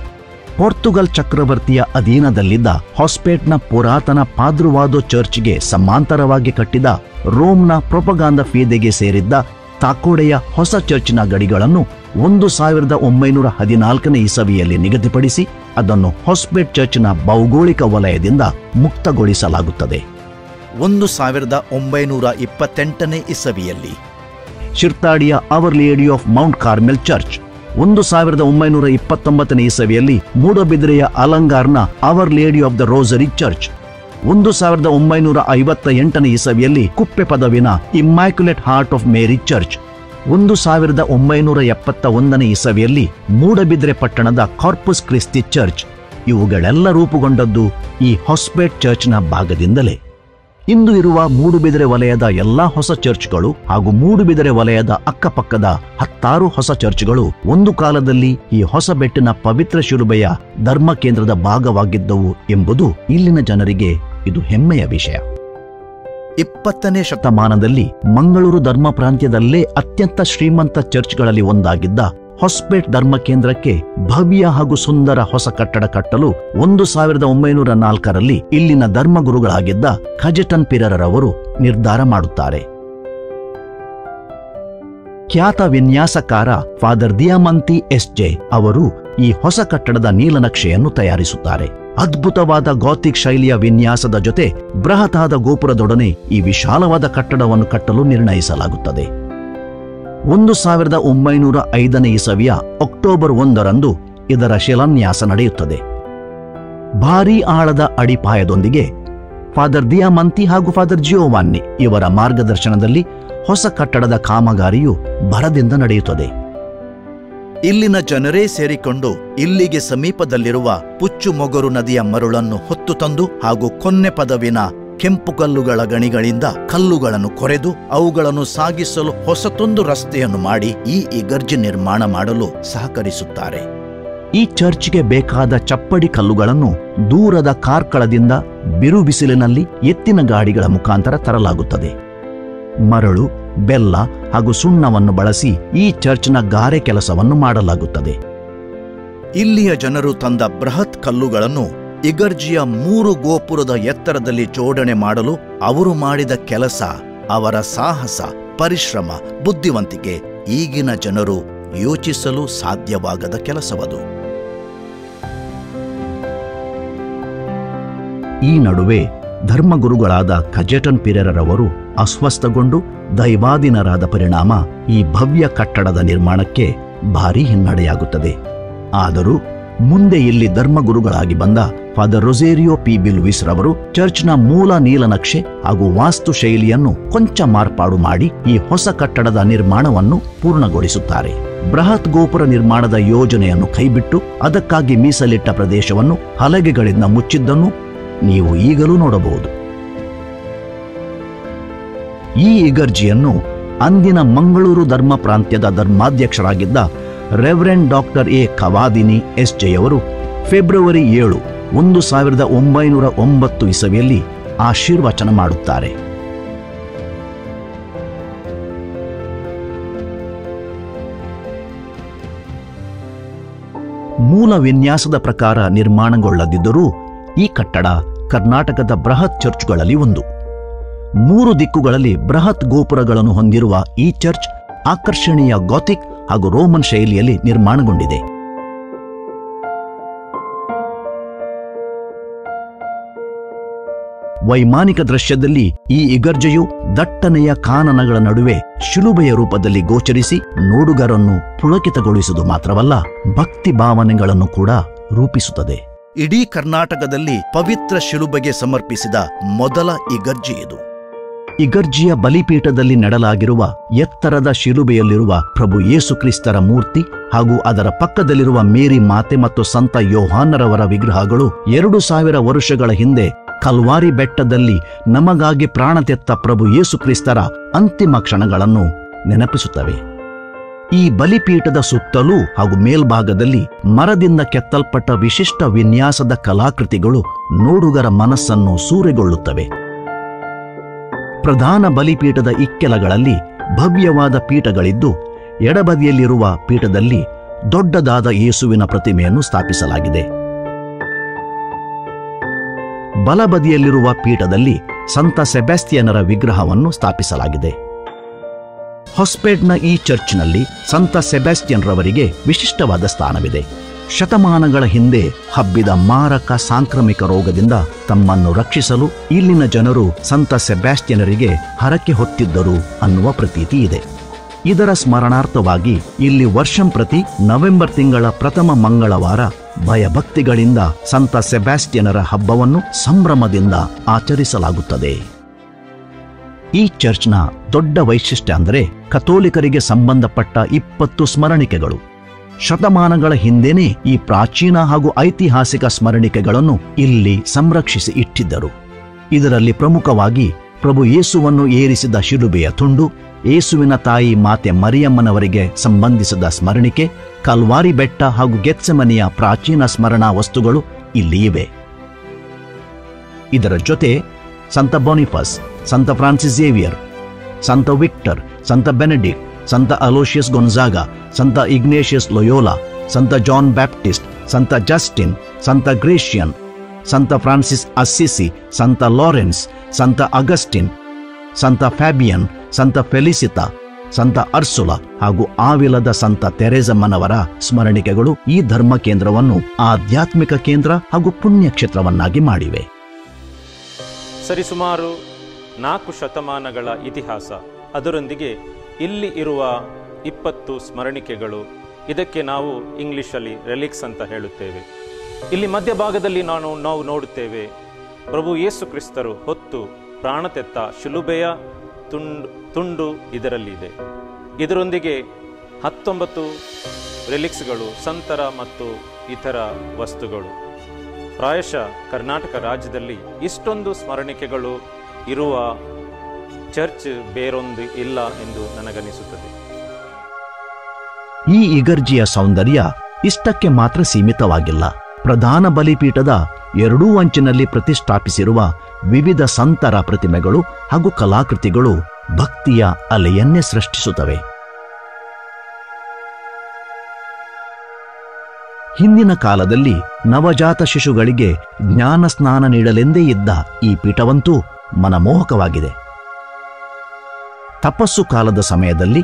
ಪೋರ್ಚುಗಲ್ ಚಕ್ರವರ್ತಿಯ ಅಧೀನದಲ್ಲಿದ್ದ ಹೊಸ್ಪೇಟ್ನ ಪುರಾತನ ಪಾದ್ರುವಾದೋ ಚರ್ಚ್ಗೆ ಸಮಾಂತರವಾಗಿ ಕಟ್ಟಿದ ರೋಮ್ನ ಪ್ರೊಪಗಾಂದ ಫೀದೆಗೆ ಸೇರಿದ್ದ ತಾಕೋಡೆಯ ಹೊಸ ಚರ್ಚ್ನ ಗಡಿಗಳನ್ನು 1914ನೇ ಇಸವಿಯಲ್ಲಿ ನಿಗದಿಪಡಿಸಿ ಅದನ್ನು ಹೊಸ್ಪೇಟ್ ಚರ್ಚ್ನ ಭೌಗೋಳಿಕ ವಲಯದಿಂದ ಮುಕ್ತಗೊಳಿಸಲಾಗುತ್ತದೆ. 1928ನೇ ಇಸವಿಯಲ್ಲಿ ಶಿರ್ತಾಡಿಯ our lady of mount Carmel church, 1929ನೇ ಇಸವಿಯಲ್ಲಿ ಮೂಡಬಿದ್ರೆಯ ಅಲಂಗಾರ್ನ our lady of the rosary church, 1958ನೇ ಇಸವಿಯಲ್ಲಿ ಕುಪ್ಪೆ ಪದವಿನ immaculate heart of Mary church, 1971ನೇ ಇಸವಿಯಲ್ಲಿ ಮೂಡಬಿದ್ರೆ ಪಟ್ಟಣದ ಕಾರ್ಪಸ್ ಕ್ರಿಸ್ತಿ ಚರ್ಚ್. ಇವುಗಳೆಲ್ಲ ರೂಪುಗೊಂಡದ್ದು ಈ ಹೊಸ್ಪೇಟ್ ಚರ್ಚ್ನ ಭಾಗದಿಂದಲೇ. ಇಂದು ಇರುವ ಮೂಡುಬಿದಿರೆ ವಲಯದ ಎಲ್ಲಾ ಹೊಸ ಚರ್ಚ್ಗಳು ಹಾಗೂ ಮೂಡುಬಿದಿರೆ ವಲಯದ ಅಕ್ಕಪಕ್ಕದ 10 ಹೊಸ ಚರ್ಚ್ಗಳು ಒಂದು ಕಾಲದಲ್ಲಿ ಈ ಹೊಸ ಬೆಟ್ಟಿನ ಪವಿತ್ರ ಶಿಲುಬೆಯ ಧರ್ಮ ಕೇಂದ್ರದ ಭಾಗವಾಗಿದ್ದವು ಎಂಬುದು ಇಲ್ಲಿನ ಜನರಿಗೆ ಇದು ಹೆಮ್ಮೆಯ ವಿಷಯ. 20ನೇ ಶತಮಾನದಲ್ಲಿ ಮಂಗಳೂರು ಧರ್ಮ ಪ್ರಾಂತ್ಯದಲ್ಲೇ ಅತ್ಯಂತ ಶ್ರೀಮಂತ ಚರ್ಚ್ಗಳಲ್ಲಿ ಒಂದಾಗಿದ್ದ ಹೊಸ್ಪೇಟ್ ಧರ್ಮ ಕೇಂದ್ರಕ್ಕೆ ಭವ್ಯ ಹಾಗೂ ಸುಂದರ ಹೊಸ ಕಟ್ಟಡ ಕಟ್ಟಲು 1904ರಲ್ಲಿ ಇಲ್ಲಿನ ಧರ್ಮಗುರುಗಳಾಗಿದ್ದ ಖಜೆಟನ್ ಪಿರರವರು ನಿರ್ಧಾರ ಮಾಡುತ್ತಾರೆ. ಖ್ಯಾತ ವಿನ್ಯಾಸಕಾರ ಫಾದರ್ ದಿಯಾಮಂತಿ ಎಸ್.ಜೆ. ಅವರು ಈ ಹೊಸ ಕಟ್ಟಡದ ನೀಲನಕ್ಷೆಯನ್ನು ತಯಾರಿಸುತ್ತಾರೆ. ಅದ್ಭುತವಾದ ಗಾಥಿಕ್ ಶೈಲಿಯ ವಿನ್ಯಾಸದ ಜೊತೆ ಬೃಹತಾದ ಗೋಪುರದೊಡನೆ ಈ ವಿಶಾಲವಾದ ಕಟ್ಟಡವನ್ನು ಕಟ್ಟಲು ನಿರ್ಣಯಿಸಲಾಗುತ್ತದೆ. 1905ನೇ ಇಸವಿಯ ಅಕ್ಟೋಬರ್ 1ರಂದು ಇದರ ಶಿಲಾನ್ಯಾಸ ನಡೆಯುತ್ತದೆ. ಭಾರೀ ಆಳದ ಅಡಿಪಾಯದೊಂದಿಗೆ ಫಾದರ್ ದಿಯಾಮಂತಿ ಹಾಗೂ ಫಾದರ್ ಜಿಯೋವಾನ್ನಿ ಇವರ ಮಾರ್ಗದರ್ಶನದಲ್ಲಿ ಹೊಸ ಕಟ್ಟಡದ ಕಾಮಗಾರಿಯು ಭರದಿಂದ ನಡೆಯುತ್ತದೆ. ಇಲ್ಲಿನ ಜನರೇ ಸೇರಿಕೊಂಡು ಇಲ್ಲಿಗೆ ಸಮೀಪದಲ್ಲಿರುವ ಪುಚ್ಚುಮೊಗರು ನದಿಯ ಮರುಳನ್ನು ಹೊತ್ತು ತಂದು ಹಾಗೂ ಕೊನ್ನೆ ಪದವಿನ ಕೆಂಪು ಕಲ್ಲುಗಳ ಗಣಿಗಳಿಂದ ಕಲ್ಲುಗಳನ್ನು ಕೊರೆದು ಅವುಗಳನ್ನು ಸಾಗಿಸಲು ಹೊಸತೊಂದು ರಸ್ತೆಯನ್ನು ಮಾಡಿ ಈ ಇಗರ್ಜಿ ನಿರ್ಮಾಣ ಮಾಡಲು ಸಹಕರಿಸುತ್ತಾರೆ. ಈ ಚರ್ಚ್ಗೆ ಬೇಕಾದ ಚಪ್ಪಡಿ ಕಲ್ಲುಗಳನ್ನು ದೂರದ ಕಾರ್ಕಳದಿಂದ ಬಿರು ಬಿಸಿಲಿನಲ್ಲಿ ಎತ್ತಿನ ಗಾಡಿಗಳ ಮುಖಾಂತರ ತರಲಾಗುತ್ತದೆ. ಮರಳು, ಬೆಲ್ಲ ಹಾಗೂ ಸುಣ್ಣವನ್ನು ಬಳಸಿ ಈ ಚರ್ಚ್ನ ಗಾರೆ ಕೆಲಸವನ್ನು ಮಾಡಲಾಗುತ್ತದೆ. ಇಲ್ಲಿಯ ಜನರು ತಂದ ಬೃಹತ್ ಕಲ್ಲುಗಳನ್ನು ಇಗರ್ಜಿಯ 3 ಗೋಪುರದ ಎತ್ತರದಲ್ಲಿ ಜೋಡಣೆ ಮಾಡಲು ಅವರು ಮಾಡಿದ ಕೆಲಸ, ಅವರ ಸಾಹಸ, ಪರಿಶ್ರಮ, ಬುದ್ಧಿವಂತಿಕೆ ಈಗಿನ ಜನರು ಯೋಚಿಸಲು ಸಾಧ್ಯವಾಗದ ಕೆಲಸವದು. ಈ ನಡುವೆ ಧರ್ಮಗುರುಗಳಾದ ಕಜೆಟನ್ ಪಿರೆರರವರು ಅಸ್ವಸ್ಥಗೊಂಡು ದೈವಾಧೀನರಾದ ಪರಿಣಾಮ ಈ ಭವ್ಯ ಕಟ್ಟಡದ ನಿರ್ಮಾಣಕ್ಕೆ ಭಾರೀ ಹಿನ್ನಡೆಯಾಗುತ್ತದೆ. ಆದರೂ ಮುಂದೆ ಇಲ್ಲಿ ಧರ್ಮಗುರುಗಳಾಗಿ ಬಂದ ಫಾದರ್ ರೊಸೇರಿಯೋ ಪಿ ಬಿಲ್ವಿಸ್ ರವರು ಚರ್ಚ್ನ ಮೂಲ ನೀಲನಕ್ಷೆ ಹಾಗೂ ವಾಸ್ತುಶೈಲಿಯನ್ನು ಕೊಂಚ ಮಾರ್ಪಾಡು ಮಾಡಿ ಈ ಹೊಸ ಕಟ್ಟಡದ ನಿರ್ಮಾಣವನ್ನು ಪೂರ್ಣಗೊಳಿಸುತ್ತಾರೆ. ಬೃಹತ್ ಗೋಪುರ ನಿರ್ಮಾಣದ ಯೋಜನೆಯನ್ನು ಕೈಬಿಟ್ಟು ಅದಕ್ಕಾಗಿ ಮೀಸಲಿಟ್ಟ ಪ್ರದೇಶವನ್ನು ಹಲಗೆಗಳಿಂದ ಮುಚ್ಚಿದ್ದನ್ನು ನೀವು ಈಗಲೂ ನೋಡಬಹುದು. ಈ ಇಗರ್ಜಿಯನ್ನು ಅಂದಿನ ಮಂಗಳೂರು ಧರ್ಮ ಪ್ರಾಂತ್ಯದ ಧರ್ಮಾಧ್ಯಕ್ಷರಾಗಿದ್ದ reverend doctor A Cavadini S ಜೆಯವರು ಫೆಬ್ರವರಿ 7, 1909 ಇಸವಿಯಲ್ಲಿ ಆಶೀರ್ವಚನ ಮಾಡುತ್ತಾರೆ. ಮೂಲ ವಿನ್ಯಾಸದ ಪ್ರಕಾರ ನಿರ್ಮಾಣಗೊಳ್ಳದಿದ್ದರೂ ಈ ಕಟ್ಟಡ ಕರ್ನಾಟಕದ ಬೃಹತ್ ಚರ್ಚ್ಗಳಲ್ಲಿ ಒಂದು. 3 ದಿಕ್ಕುಗಳಲ್ಲಿ ಬೃಹತ್ ಗೋಪುರಗಳನ್ನು ಹೊಂದಿರುವ ಈ ಚರ್ಚ್ ಆಕರ್ಷಣೀಯ ಗಾಥಿಕ್ ಹಾಗೂ ರೋಮನ್ ಶೈಲಿಯಲ್ಲಿ ನಿರ್ಮಾಣಗೊಂಡಿದೆ. ವೈಮಾನಿಕ ದೃಶ್ಯದಲ್ಲಿ ಈ ಇಗರ್ಜೆಯು ದಟ್ಟನೆಯ ಕಾನನಗಳ ನಡುವೆ ಶಿಲುಬೆಯ ರೂಪದಲ್ಲಿ ಗೋಚರಿಸಿ ನೋಡುಗರನ್ನು ಪುಳಕಿತಗೊಳಿಸುವುದು ಮಾತ್ರವಲ್ಲ, ಭಕ್ತಿ ಭಾವನೆಗಳನ್ನು ಕೂಡ ರೂಪಿಸುತ್ತದೆ. ಇಡೀ ಕರ್ನಾಟಕದಲ್ಲಿ ಪವಿತ್ರ ಶಿಲುಬೆಗೆ ಸಮರ್ಪಿಸಿದ ಮೊದಲ ಇಗರ್ಜಿ ಇದು. ಇಗರ್ಜಿಯ ಬಲಿಪೀಠದಲ್ಲಿ ನೆಡಲಾಗಿರುವ ಎತ್ತರದ ಶಿಲುಬೆಯಲ್ಲಿರುವ ಪ್ರಭು ಯೇಸು ಕ್ರಿಸ್ತರ ಮೂರ್ತಿ ಹಾಗೂ ಅದರ ಪಕ್ಕದಲ್ಲಿರುವ ಮೇರಿ ಮಾತೆ ಮತ್ತು ಸಂತ ಯೋಹಾನರವರ ವಿಗ್ರಹಗಳು 2000 ವರ್ಷಗಳ ಹಿಂದೆ ಕಲ್ವಾರಿ ಬೆಟ್ಟದಲ್ಲಿ ನಮಗಾಗಿ ಪ್ರಾಣತೆತ್ತ ಪ್ರಭು ಯೇಸು ಕ್ರಿಸ್ತರ ಅಂತಿಮ ಕ್ಷಣಗಳನ್ನು ನೆನಪಿಸುತ್ತವೆ. ಈ ಬಲಿಪೀಠದ ಸುತ್ತಲೂ ಹಾಗೂ ಮೇಲ್ಭಾಗದಲ್ಲಿ ಮರದಿಂದ ಕೆತ್ತಲ್ಪಟ್ಟ ವಿಶಿಷ್ಟ ವಿನ್ಯಾಸದ ಕಲಾಕೃತಿಗಳು ನೋಡುಗರ ಮನಸ್ಸನ್ನು ಸೂರೆಗೊಳ್ಳುತ್ತವೆ. ಪ್ರಧಾನ ಬಲಿಪೀಠದ ಇಕ್ಕೆಲಗಳಲ್ಲಿ ಭವ್ಯವಾದ ಪೀಠಗಳಿದ್ದು, ಎಡಬದಿಯಲ್ಲಿರುವ ಪೀಠದಲ್ಲಿ ದೊಡ್ಡದಾದ ಯೇಸುವಿನ ಪ್ರತಿಮೆಯನ್ನು ಸ್ಥಾಪಿಸಲಾಗಿದೆ. ಬಲಬದಿಯಲ್ಲಿರುವ ಪೀಠದಲ್ಲಿ ಸಂತ ಸೆಬಾಸ್ಟಿಯನರ ವಿಗ್ರಹವನ್ನು ಸ್ಥಾಪಿಸಲಾಗಿದೆ. ಹೊಸ್ಪೇಟ್ನ ಈ ಚರ್ಚ್ನಲ್ಲಿ ಸಂತ ಸೆಬಾಸ್ಟಿಯನ್ ರವರಿಗೆ ವಿಶಿಷ್ಟವಾದ ಸ್ಥಾನವಿದೆ. ಶತಮಾನಗಳ ಹಿಂದೆ ಹಬ್ಬಿದ ಮಾರಕ ಸಾಂಕ್ರಾಮಿಕ ರೋಗದಿಂದ ತಮ್ಮನ್ನು ರಕ್ಷಿಸಲು ಇಲ್ಲಿನ ಜನರು ಸಂತ ಸೆಬಾಸ್ಟಿಯನರಿಗೆ ಹರಕೆ ಹೊತ್ತಿದ್ದರು ಅನ್ನುವ ಪ್ರತೀತಿ ಇದೆ. ಇದರ ಸ್ಮರಣಾರ್ಥವಾಗಿ ಇಲ್ಲಿ ವರ್ಷಂಪ್ರತಿ ನವೆಂಬರ್ ತಿಂಗಳ ಪ್ರಥಮ ಮಂಗಳವಾರ ಭಯಭಕ್ತಿಗಳಿಂದ ಸಂತ ಸೆಬಾಸ್ಟಿಯನರ ಹಬ್ಬವನ್ನು ಸಂಭ್ರಮದಿಂದ ಆಚರಿಸಲಾಗುತ್ತದೆ. ಈ ಚರ್ಚ್ನ ದೊಡ್ಡ ವೈಶಿಷ್ಟ್ಯ ಅಂದರೆ ಕಥೋಲಿಕರಿಗೆ ಸಂಬಂಧಪಟ್ಟ 20 ಸ್ಮರಣಿಕೆಗಳು. ಶತಮಾನಗಳ ಹಿಂದೆನೇ ಈ ಪ್ರಾಚೀನ ಹಾಗೂ ಐತಿಹಾಸಿಕ ಸ್ಮರಣಿಕೆಗಳನ್ನು ಇಲ್ಲಿ ಸಂರಕ್ಷಿಸಿ ಇಟ್ಟಿದ್ದರು. ಇದರಲ್ಲಿ ಪ್ರಮುಖವಾಗಿ ಪ್ರಭು ಯೇಸುವನ್ನು ಏರಿಸಿದ ಶಿಲುಬೆಯ ತುಂಡು, ಯೇಸುವಿನ ತಾಯಿ ಮಾತೆ ಮರಿಯಮ್ಮನವರಿಗೆ ಸಂಬಂಧಿಸಿದ ಸ್ಮರಣಿಕೆ, ಕಲ್ವಾರಿ ಬೆಟ್ಟ ಹಾಗೂ ಗೆತ್ಸೆಮನೆಯ ಪ್ರಾಚೀನ ಸ್ಮರಣಾ ವಸ್ತುಗಳು ಇಲ್ಲಿ ಇವೆ. ಇದರ ಜೊತೆ ಸಂತ ಬೊನಿಫಸ್, ಸಂತ ಫ್ರಾನ್ಸಿಸ್ ಝೇವಿಯರ್, ಸಂತ ವಿಕ್ಟರ್, ಸಂತ ಬೆನೆಡಿಕ್ಟ್, ಸಂತ ಅಲೋಷಿಯಸ್ ಗೊನ್ಜಾಗಾ, ಸಂತ ಇಗ್ನೇಷಿಯಸ್ ಲೊಯೋಲಾ, ಸಂತ ಜಾನ್ ಬ್ಯಾಪ್ಟಿಸ್ಟ್, ಸಂತ ಜಸ್ಟಿನ್, ಸಂತ ಗ್ರೇಷಿಯನ್, ಸಂತ ಫ್ರಾನ್ಸಿಸ್ ಅಸ್ಸಿಸಿ, ಸಂತ ಲಾರೆನ್ಸ್, ಸಂತ ಅಗಸ್ಟಿನ್, ಸಂತ ಫ್ಯಾಬಿಯನ್, ಸಂತ ಫೆಲಿಸಿತಾ, ಸಂತ ಅರ್ಸುಲಾ ಹಾಗೂ ಆವಿಲದ ಸಂತ ತೆರೆಜಮ್ಮನವರ ಸ್ಮರಣಿಕೆಗಳು ಈ ಧರ್ಮ ಕೇಂದ್ರವನ್ನು ಆಧ್ಯಾತ್ಮಿಕ ಕೇಂದ್ರ ಹಾಗೂ ಪುಣ್ಯಕ್ಷೇತ್ರವನ್ನಾಗಿ ಮಾಡಿವೆ. ಸರಿಸುಮಾರು 4 ಶತಮಾನಗಳ ಇತಿಹಾಸ, ಅದರೊಂದಿಗೆ ಇಲ್ಲಿ ಇರುವ 20 ಸ್ಮರಣಿಕೆಗಳು, ಇದಕ್ಕೆ ನಾವು ಇಂಗ್ಲಿಷಲ್ಲಿ ರೆಲಿಕ್ಸ್ ಅಂತ ಹೇಳುತ್ತೇವೆ. ಇಲ್ಲಿ ಮಧ್ಯಭಾಗದಲ್ಲಿ ನಾವು ನೋಡುತ್ತೇವೆ ಪ್ರಭು ಯೇಸು ಕ್ರಿಸ್ತರು ಹೊತ್ತು ಪ್ರಾಣತೆತ್ತ ಶಿಲುಬೆಯ ತುಂಡು ಇದರಲ್ಲಿದೆ. ಇದರೊಂದಿಗೆ 19 ರಿಲಿಕ್ಸ್ಗಳು, ಸಂತರ ಮತ್ತು ಇತರ ವಸ್ತುಗಳು. ಪ್ರಾಯಶಃ ಕರ್ನಾಟಕ ರಾಜ್ಯದಲ್ಲಿ ಇಷ್ಟೊಂದು ಸ್ಮರಣಿಕೆಗಳು ಇರುವ ಚರ್ಚ್ ಬೇರೊಂದು ಇಲ್ಲ ಎಂದು ನನಗನಿಸುತ್ತದೆ. ಈ ಇಗರ್ಜಿಯ ಸೌಂದರ್ಯ ಇಷ್ಟಕ್ಕೆ ಮಾತ್ರ ಸೀಮಿತವಾಗಿಲ್ಲ. ಪ್ರಧಾನ ಬಲಿಪೀಠದ ಎರಡೂ ಅಂಚಿನಲ್ಲಿ ಪ್ರತಿಷ್ಠಾಪಿಸಿರುವ ವಿವಿಧ ಸಂತರ ಪ್ರತಿಮೆಗಳು ಹಾಗೂ ಕಲಾಕೃತಿಗಳು ಭಕ್ತಿಯ ಅಲೆಯನ್ನೇ ಸೃಷ್ಟಿಸುತ್ತವೆ. ಹಿಂದಿನ ಕಾಲದಲ್ಲಿ ನವಜಾತ ಶಿಶುಗಳಿಗೆ ಜ್ಞಾನ ಸ್ನಾನ ನೀಡಲೆಂದೇ ಇದ್ದ ಈ ಪೀಠವಂತೂ ಮನಮೋಹಕವಾಗಿದೆ. ತಪಸ್ಸು ಕಾಲದ ಸಮಯದಲ್ಲಿ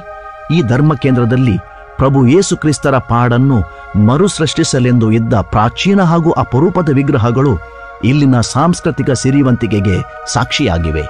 ಈ ಧರ್ಮ ಕೇಂದ್ರದಲ್ಲಿ ಪ್ರಭು ಯೇಸು ಕ್ರಿಸ್ತರ ಪಾಡನ್ನು ಮರುಸೃಷ್ಟಿಸಲೆಂದು ಇದ್ದ ಪ್ರಾಚೀನ ಹಾಗೂ ಅಪರೂಪದ ವಿಗ್ರಹಗಳು ಇಲ್ಲಿನ ಸಾಂಸ್ಕೃತಿಕ ಸಿರಿವಂತಿಕೆಗೆ ಸಾಕ್ಷಿಯಾಗಿವೆ.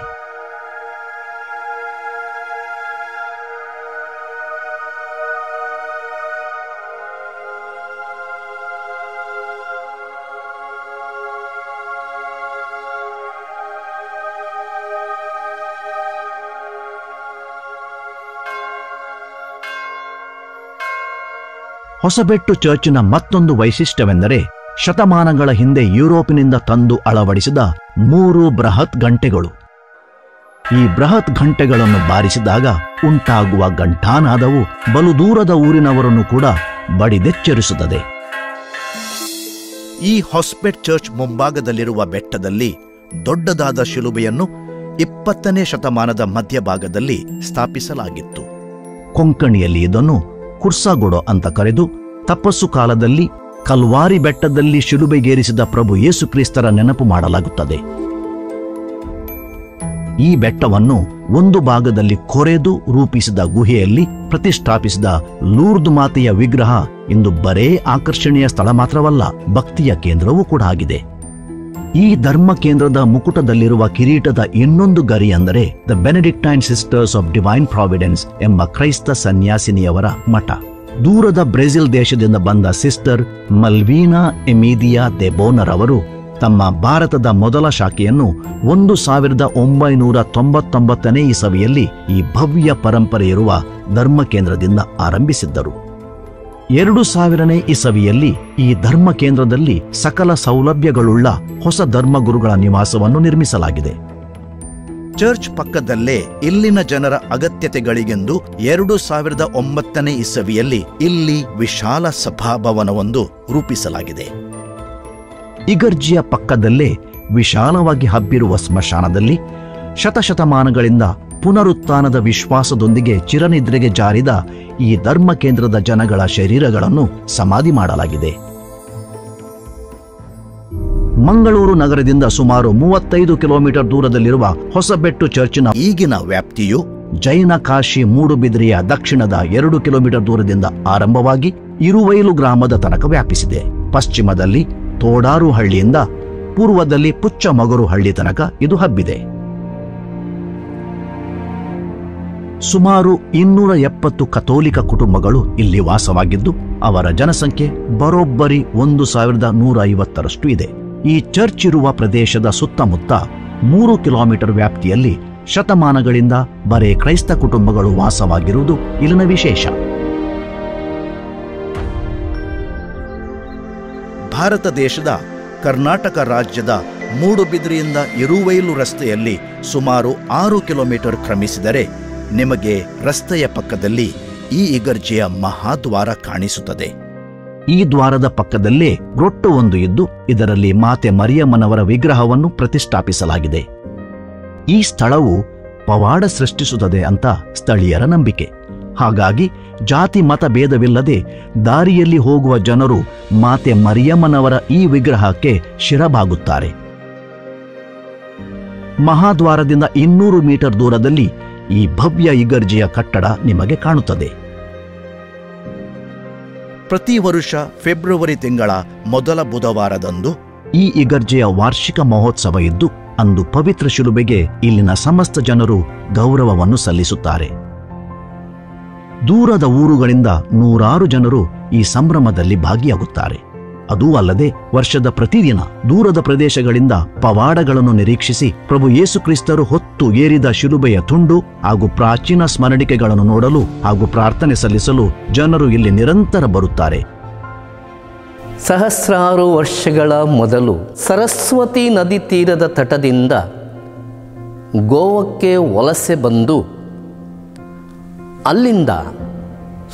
ಹೊಸಬೆಟ್ಟು ಚರ್ಚಿನ ಮತ್ತೊಂದು ವೈಶಿಷ್ಟ್ಯವೆಂದರೆ ಶತಮಾನಗಳ ಹಿಂದೆ ಯುರೋಪಿನಿಂದ ತಂದು ಅಳವಡಿಸಿದ 3 ಬೃಹತ್ ಗಂಟೆಗಳು. ಈ ಬೃಹತ್ ಗಂಟೆಗಳನ್ನು ಬಾರಿಸಿದಾಗ ಉಂಟಾಗುವ ಘಂಟಾನಾದವು ಬಲು ದೂರದ ಊರಿನವರನ್ನು ಕೂಡ ಬಡಿದೆಚ್ಚರಿಸುತ್ತದೆ. ಈ ಹೊಸಬೆಟ್ ಚರ್ಚ್ ಮುಂಭಾಗದಲ್ಲಿರುವ ಬೆಟ್ಟದಲ್ಲಿ ದೊಡ್ಡದಾದ ಶಿಲುಬೆಯನ್ನು 20ನೇ ಶತಮಾನದ ಮಧ್ಯಭಾಗದಲ್ಲಿ ಸ್ಥಾಪಿಸಲಾಗಿತ್ತು. ಕೊಂಕಣಿಯಲ್ಲಿ ಇದನ್ನು ಕುರ್ಸಾಗೊಡೋ ಅಂತ ಕರೆದು ತಪಸ್ಸು ಕಾಲದಲ್ಲಿ ಕಲ್ವಾರಿ ಬೆಟ್ಟದಲ್ಲಿ ಶಿಲುಬೆಗೇರಿಸಿದ ಪ್ರಭು ಯೇಸು ಕ್ರಿಸ್ತರ ನೆನಪು ಮಾಡಲಾಗುತ್ತದೆ. ಈ ಬೆಟ್ಟವನ್ನು ಒಂದು ಭಾಗದಲ್ಲಿ ಕೊರೆದು ರೂಪಿಸಿದ ಗುಹೆಯಲ್ಲಿ ಪ್ರತಿಷ್ಠಾಪಿಸಿದ ಲೂರ್ದ್ ಮಾತೆಯ ವಿಗ್ರಹ ಇಂದು ಬರೇ ಆಕರ್ಷಣೀಯ ಸ್ಥಳ ಮಾತ್ರವಲ್ಲ, ಭಕ್ತಿಯ ಕೇಂದ್ರವೂ ಕೂಡ ಆಗಿದೆ. ಈ ಧರ್ಮ ಕೇಂದ್ರದ ಮುಕುಟದಲ್ಲಿರುವ ಕಿರೀಟದ ಇನ್ನೊಂದು ಗರಿ ಅಂದರೆ the Benedictine sisters of divine providence ಎಂಬ ಕ್ರೈಸ್ತ ಸನ್ಯಾಸಿನಿಯವರ ಮಠ. ದೂರದ ಬ್ರೆಜಿಲ್ ದೇಶದಿಂದ ಬಂದ ಸಿಸ್ಟರ್ ಮಲ್ವೀನಾ ಎಮಿದಿಯಾ ದೆಬೋನರ್ ಅವರು ತಮ್ಮ ಭಾರತದ ಮೊದಲ ಶಾಖೆಯನ್ನು 1999ನೇ ಇಸವಿಯಲ್ಲಿ ಈ ಭವ್ಯ ಪರಂಪರೆ ಇರುವ ಧರ್ಮ ಕೇಂದ್ರದಿಂದ ಆರಂಭಿಸಿದ್ದರು. 2000ನೇ ಇಸವಿಯಲ್ಲಿ ಈ ಧರ್ಮ ಕೇಂದ್ರದಲ್ಲಿ ಸಕಲ ಸೌಲಭ್ಯಗಳುಳ್ಳ ಹೊಸ ಧರ್ಮಗುರುಗಳ ನಿವಾಸವನ್ನು ನಿರ್ಮಿಸಲಾಗಿದೆ. ಚರ್ಚ್ ಪಕ್ಕದಲ್ಲೇ ಇಲ್ಲಿನ ಜನರ ಅಗತ್ಯತೆಗಳಿಗೆಂದು 2009ನೇ ಇಸವಿಯಲ್ಲಿ ಇಲ್ಲಿ ವಿಶಾಲ ಸಭಾಭವನವೊಂದು ರೂಪಿಸಲಾಗಿದೆ. ಇಗರ್ಜಿಯ ಪಕ್ಕದಲ್ಲೇ ವಿಶಾಲವಾಗಿ ಹಬ್ಬಿರುವ ಸ್ಮಶಾನದಲ್ಲಿ ಶತಶತಮಾನಗಳಿಂದ ಪುನರುತ್ಥಾನದ ವಿಶ್ವಾಸದೊಂದಿಗೆ ಚಿರನಿದ್ರೆಗೆ ಜಾರಿದ ಈ ಧರ್ಮ ಕೇಂದ್ರದ ಜನಗಳ ಶರೀರಗಳನ್ನು ಸಮಾಧಿ ಮಾಡಲಾಗಿದೆ. ಮಂಗಳೂರು ನಗರದಿಂದ ಸುಮಾರು 35 ಕಿಲೋಮೀಟರ್ ದೂರದಲ್ಲಿರುವ ಹೊಸಬೆಟ್ಟು ಚರ್ಚಿನ ಈಗಿನ ವ್ಯಾಪ್ತಿಯು ಜೈನ ಕಾಶಿ ಮೂಡುಬಿದ್ರೆಯ ದಕ್ಷಿಣದ 2 ಕಿಲೋಮೀಟರ್ ದೂರದಿಂದ ಆರಂಭವಾಗಿ ಇರುವೈಲು ಗ್ರಾಮದ ತನಕ ವ್ಯಾಪಿಸಿದೆ. ಪಶ್ಚಿಮದಲ್ಲಿ ತೋಡಾರು ಹಳ್ಳಿಯಿಂದ ಪೂರ್ವದಲ್ಲಿ ಪುಚ್ಚಮಗರು ಹಳ್ಳಿ ತನಕ ಇದು ಹಬ್ಬಿದೆ. ಸುಮಾರು 270 ಕಥೋಲಿಕ ಕುಟುಂಬಗಳು ಇಲ್ಲಿ ವಾಸವಾಗಿದ್ದು ಅವರ ಜನಸಂಖ್ಯೆ ಬರೋಬ್ಬರಿ 1150ರಷ್ಟು ಇದೆ. ಈ ಚರ್ಚ್ ಇರುವ ಪ್ರದೇಶದ ಸುತ್ತಮುತ್ತ 3 ಕಿಲೋಮೀಟರ್ ವ್ಯಾಪ್ತಿಯಲ್ಲಿ ಶತಮಾನಗಳಿಂದ ಬರೇ ಕ್ರೈಸ್ತ ಕುಟುಂಬಗಳು ವಾಸವಾಗಿರುವುದು ಇಲ್ಲಿನ ವಿಶೇಷ. ಭಾರತ ದೇಶದ ಕರ್ನಾಟಕ ರಾಜ್ಯದ ಮೂಡುಬಿದ್ರೆಯಿಂದ ಇರುವೈಲು ರಸ್ತೆಯಲ್ಲಿ ಸುಮಾರು 6 ಕಿಲೋಮೀಟರ್ ಕ್ರಮಿಸಿದರೆ ನಿಮಗೆ ರಸ್ತೆಯ ಪಕ್ಕದಲ್ಲಿ ಈ ಇಗರ್ಜಿಯ ಮಹಾದ್ವಾರ ಕಾಣಿಸುತ್ತದೆ. ಈ ದ್ವಾರದ ಪಕ್ಕದಲ್ಲೇ ಗ್ರೊಟ್ಟೊಂದು ಇದ್ದು ಇದರಲ್ಲಿ ಮಾತೆ ಮರಿಯಮ್ಮನವರ ವಿಗ್ರಹವನ್ನು ಪ್ರತಿಷ್ಠಾಪಿಸಲಾಗಿದೆ. ಈ ಸ್ಥಳವು ಪವಾಡ ಸೃಷ್ಟಿಸುತ್ತದೆ ಅಂತ ಸ್ಥಳೀಯರ ನಂಬಿಕೆ. ಹಾಗಾಗಿ ಜಾತಿ ಮತ ಭೇದವಿಲ್ಲದೆ ದಾರಿಯಲ್ಲಿ ಹೋಗುವ ಜನರು ಮಾತೆ ಮರಿಯಮ್ಮನವರ ಈ ವಿಗ್ರಹಕ್ಕೆ ಶಿರಬಾಗುತ್ತಾರೆ. ಮಹಾದ್ವಾರದಿಂದ 200 ಮೀಟರ್ ದೂರದಲ್ಲಿ ಈ ಭವ್ಯ ಇಗರ್ಜಿಯ ಕಟ್ಟಡ ನಿಮಗೆ ಕಾಣುತ್ತದೆ. ಪ್ರತಿ ವರ್ಷ ಫೆಬ್ರವರಿ ತಿಂಗಳ ಮೊದಲ ಬುಧವಾರದಂದು ಈ ಇಗರ್ಜಿಯ ವಾರ್ಷಿಕ ಮಹೋತ್ಸವ ಇದ್ದು ಅಂದು ಪವಿತ್ರ ಶಿಲುಬೆಗೆ ಇಲ್ಲಿನ ಸಮಸ್ತ ಜನರು ಗೌರವವನ್ನು ಸಲ್ಲಿಸುತ್ತಾರೆ. ದೂರದ ಊರುಗಳಿಂದ 100 ಜನರು ಈ ಸಂಭ್ರಮದಲ್ಲಿ ಭಾಗಿಯಾಗುತ್ತಾರೆ. ಅದೂ ಅಲ್ಲದೆ ವರ್ಷದ ಪ್ರತಿದಿನ ದೂರದ ಪ್ರದೇಶಗಳಿಂದ ಪವಾಡಗಳನ್ನು ನಿರೀಕ್ಷಿಸಿ ಪ್ರಭು ಯೇಸುಕ್ರಿಸ್ತರು ಹೊತ್ತು ಏರಿದ ಶಿಲುಬೆಯ ತುಂಡು ಹಾಗೂ ಪ್ರಾಚೀನ ಸ್ಮರಣಿಕೆಗಳನ್ನು ನೋಡಲು ಹಾಗೂ ಪ್ರಾರ್ಥನೆ ಸಲ್ಲಿಸಲು ಜನರು ಇಲ್ಲಿ ನಿರಂತರ ಬರುತ್ತಾರೆ. ಸಹಸ್ರಾರು ವರ್ಷಗಳ ಮೊದಲು ಸರಸ್ವತಿ ನದಿ ತೀರದ ತಟದಿಂದ ಗೋವಾಕ್ಕೆ ವಲಸೆ ಬಂದು ಅಲ್ಲಿಂದ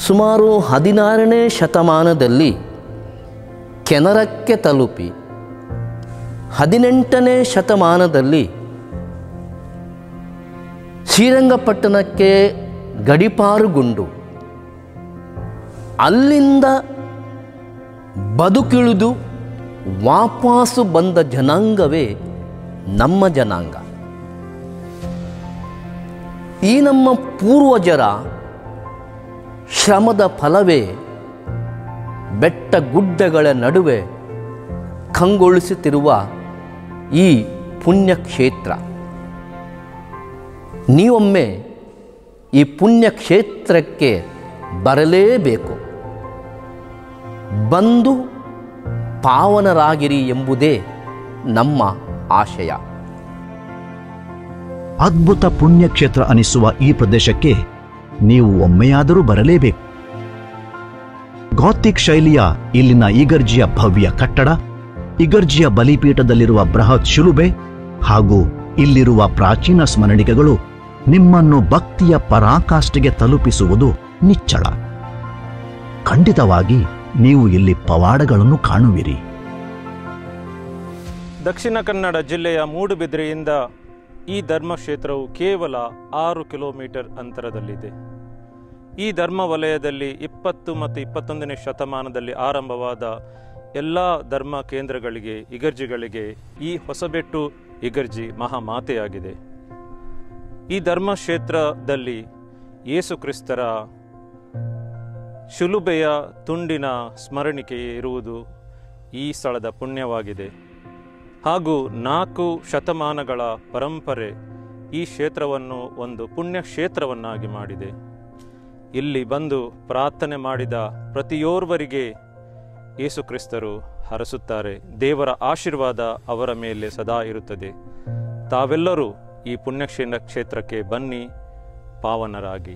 ಸುಮಾರು 16ನೇ ಶತಮಾನದಲ್ಲಿ ಕೆನರಕ್ಕೆ ತಲುಪಿ 18ನೇ ಶತಮಾನದಲ್ಲಿ ಶ್ರೀರಂಗಪಟ್ಟಣಕ್ಕೆ ಗಡಿಪಾರುಗೊಂಡು ಅಲ್ಲಿಂದ ಬದುಕಿಳಿದು ವಾಪಸ್ಸು ಬಂದ ಜನಾಂಗವೇ ನಮ್ಮ ಜನಾಂಗ. ಈ ನಮ್ಮ ಪೂರ್ವಜರ ಶ್ರಮದ ಫಲವೇ ಬೆಟ್ಟ ಗುಡ್ಡಗಳ ನಡುವೆ ಕಂಗೊಳಿಸುತ್ತಿರುವ ಈ ಪುಣ್ಯಕ್ಷೇತ್ರ. ನೀವೊಮ್ಮೆ ಈ ಪುಣ್ಯಕ್ಷೇತ್ರಕ್ಕೆ ಬರಲೇಬೇಕು. ಬಂದು ಪಾವನರಾಗಿರಿ ಎಂಬುದೇ ನಮ್ಮ ಆಶಯ. ಅದ್ಭುತ ಪುಣ್ಯಕ್ಷೇತ್ರ ಅನಿಸುವ ಈ ಪ್ರದೇಶಕ್ಕೆ ನೀವು ಒಮ್ಮೆಯಾದರೂ ಬರಲೇಬೇಕು. ಗಾಥಿಕ್ ಶೈಲಿಯ ಇಲ್ಲಿನ ಇಗರ್ಜಿಯ ಭವ್ಯ ಕಟ್ಟಡ, ಇಗರ್ಜಿಯ ಬಲಿಪೀಠದಲ್ಲಿರುವ ಬೃಹತ್ ಶಿಲುಬೆ ಹಾಗೂ ಇಲ್ಲಿರುವ ಪ್ರಾಚೀನ ಸ್ಮರಣಿಕೆಗಳು ನಿಮ್ಮನ್ನು ಭಕ್ತಿಯ ಪರಾಕಾಷ್ಠೆಗೆ ತಲುಪಿಸುವುದು ನಿಚ್ಚಳ. ಖಂಡಿತವಾಗಿ ನೀವು ಇಲ್ಲಿ ಪವಾಡಗಳನ್ನು ಕಾಣುವಿರಿ. ದಕ್ಷಿಣ ಕನ್ನಡ ಜಿಲ್ಲೆಯ ಮೂಡುಬಿದ್ರೆಯಿಂದ ಈ ಧರ್ಮಕ್ಷೇತ್ರವು ಕೇವಲ 6 ಕಿಲೋಮೀಟರ್ ಅಂತರದಲ್ಲಿದೆ. ಈ ಧರ್ಮ ವಲಯದಲ್ಲಿ 20 ಮತ್ತು 21ನೇ ಶತಮಾನದಲ್ಲಿ ಆರಂಭವಾದ ಎಲ್ಲ ಧರ್ಮ ಕೇಂದ್ರಗಳಿಗೆ, ಇಗರ್ಜಿಗಳಿಗೆ ಈ ಹೊಸಬೆಟ್ಟು ಇಗರ್ಜಿ ಮಹಾಮಾತೆಯಾಗಿದೆ. ಈ ಧರ್ಮಕ್ಷೇತ್ರದಲ್ಲಿ ಯೇಸುಕ್ರಿಸ್ತರ ಶಿಲುಬೆಯ ತುಂಡಿನ ಸ್ಮರಣಿಕೆ ಇರುವುದು ಈ ಸ್ಥಳದ ಪುಣ್ಯವಾಗಿದೆ. ಹಾಗೂ 4 ಶತಮಾನಗಳ ಪರಂಪರೆ ಈ ಕ್ಷೇತ್ರವನ್ನು ಒಂದು ಪುಣ್ಯ ಕ್ಷೇತ್ರವನ್ನಾಗಿ ಮಾಡಿದೆ. ಇಲ್ಲಿ ಬಂದು ಪ್ರಾರ್ಥನೆ ಮಾಡಿದ ಪ್ರತಿಯೋರ್ವರಿಗೆ ಯೇಸುಕ್ರಿಸ್ತರು ಹರಸುತ್ತಾರೆ. ದೇವರ ಆಶೀರ್ವಾದ ಅವರ ಮೇಲೆ ಸದಾ ಇರುತ್ತದೆ. ತಾವೆಲ್ಲರೂ ಈ ಪುಣ್ಯಕ್ಷೇತ್ರಕ್ಕೆ ಬನ್ನಿ, ಪಾವನರಾಗಿ.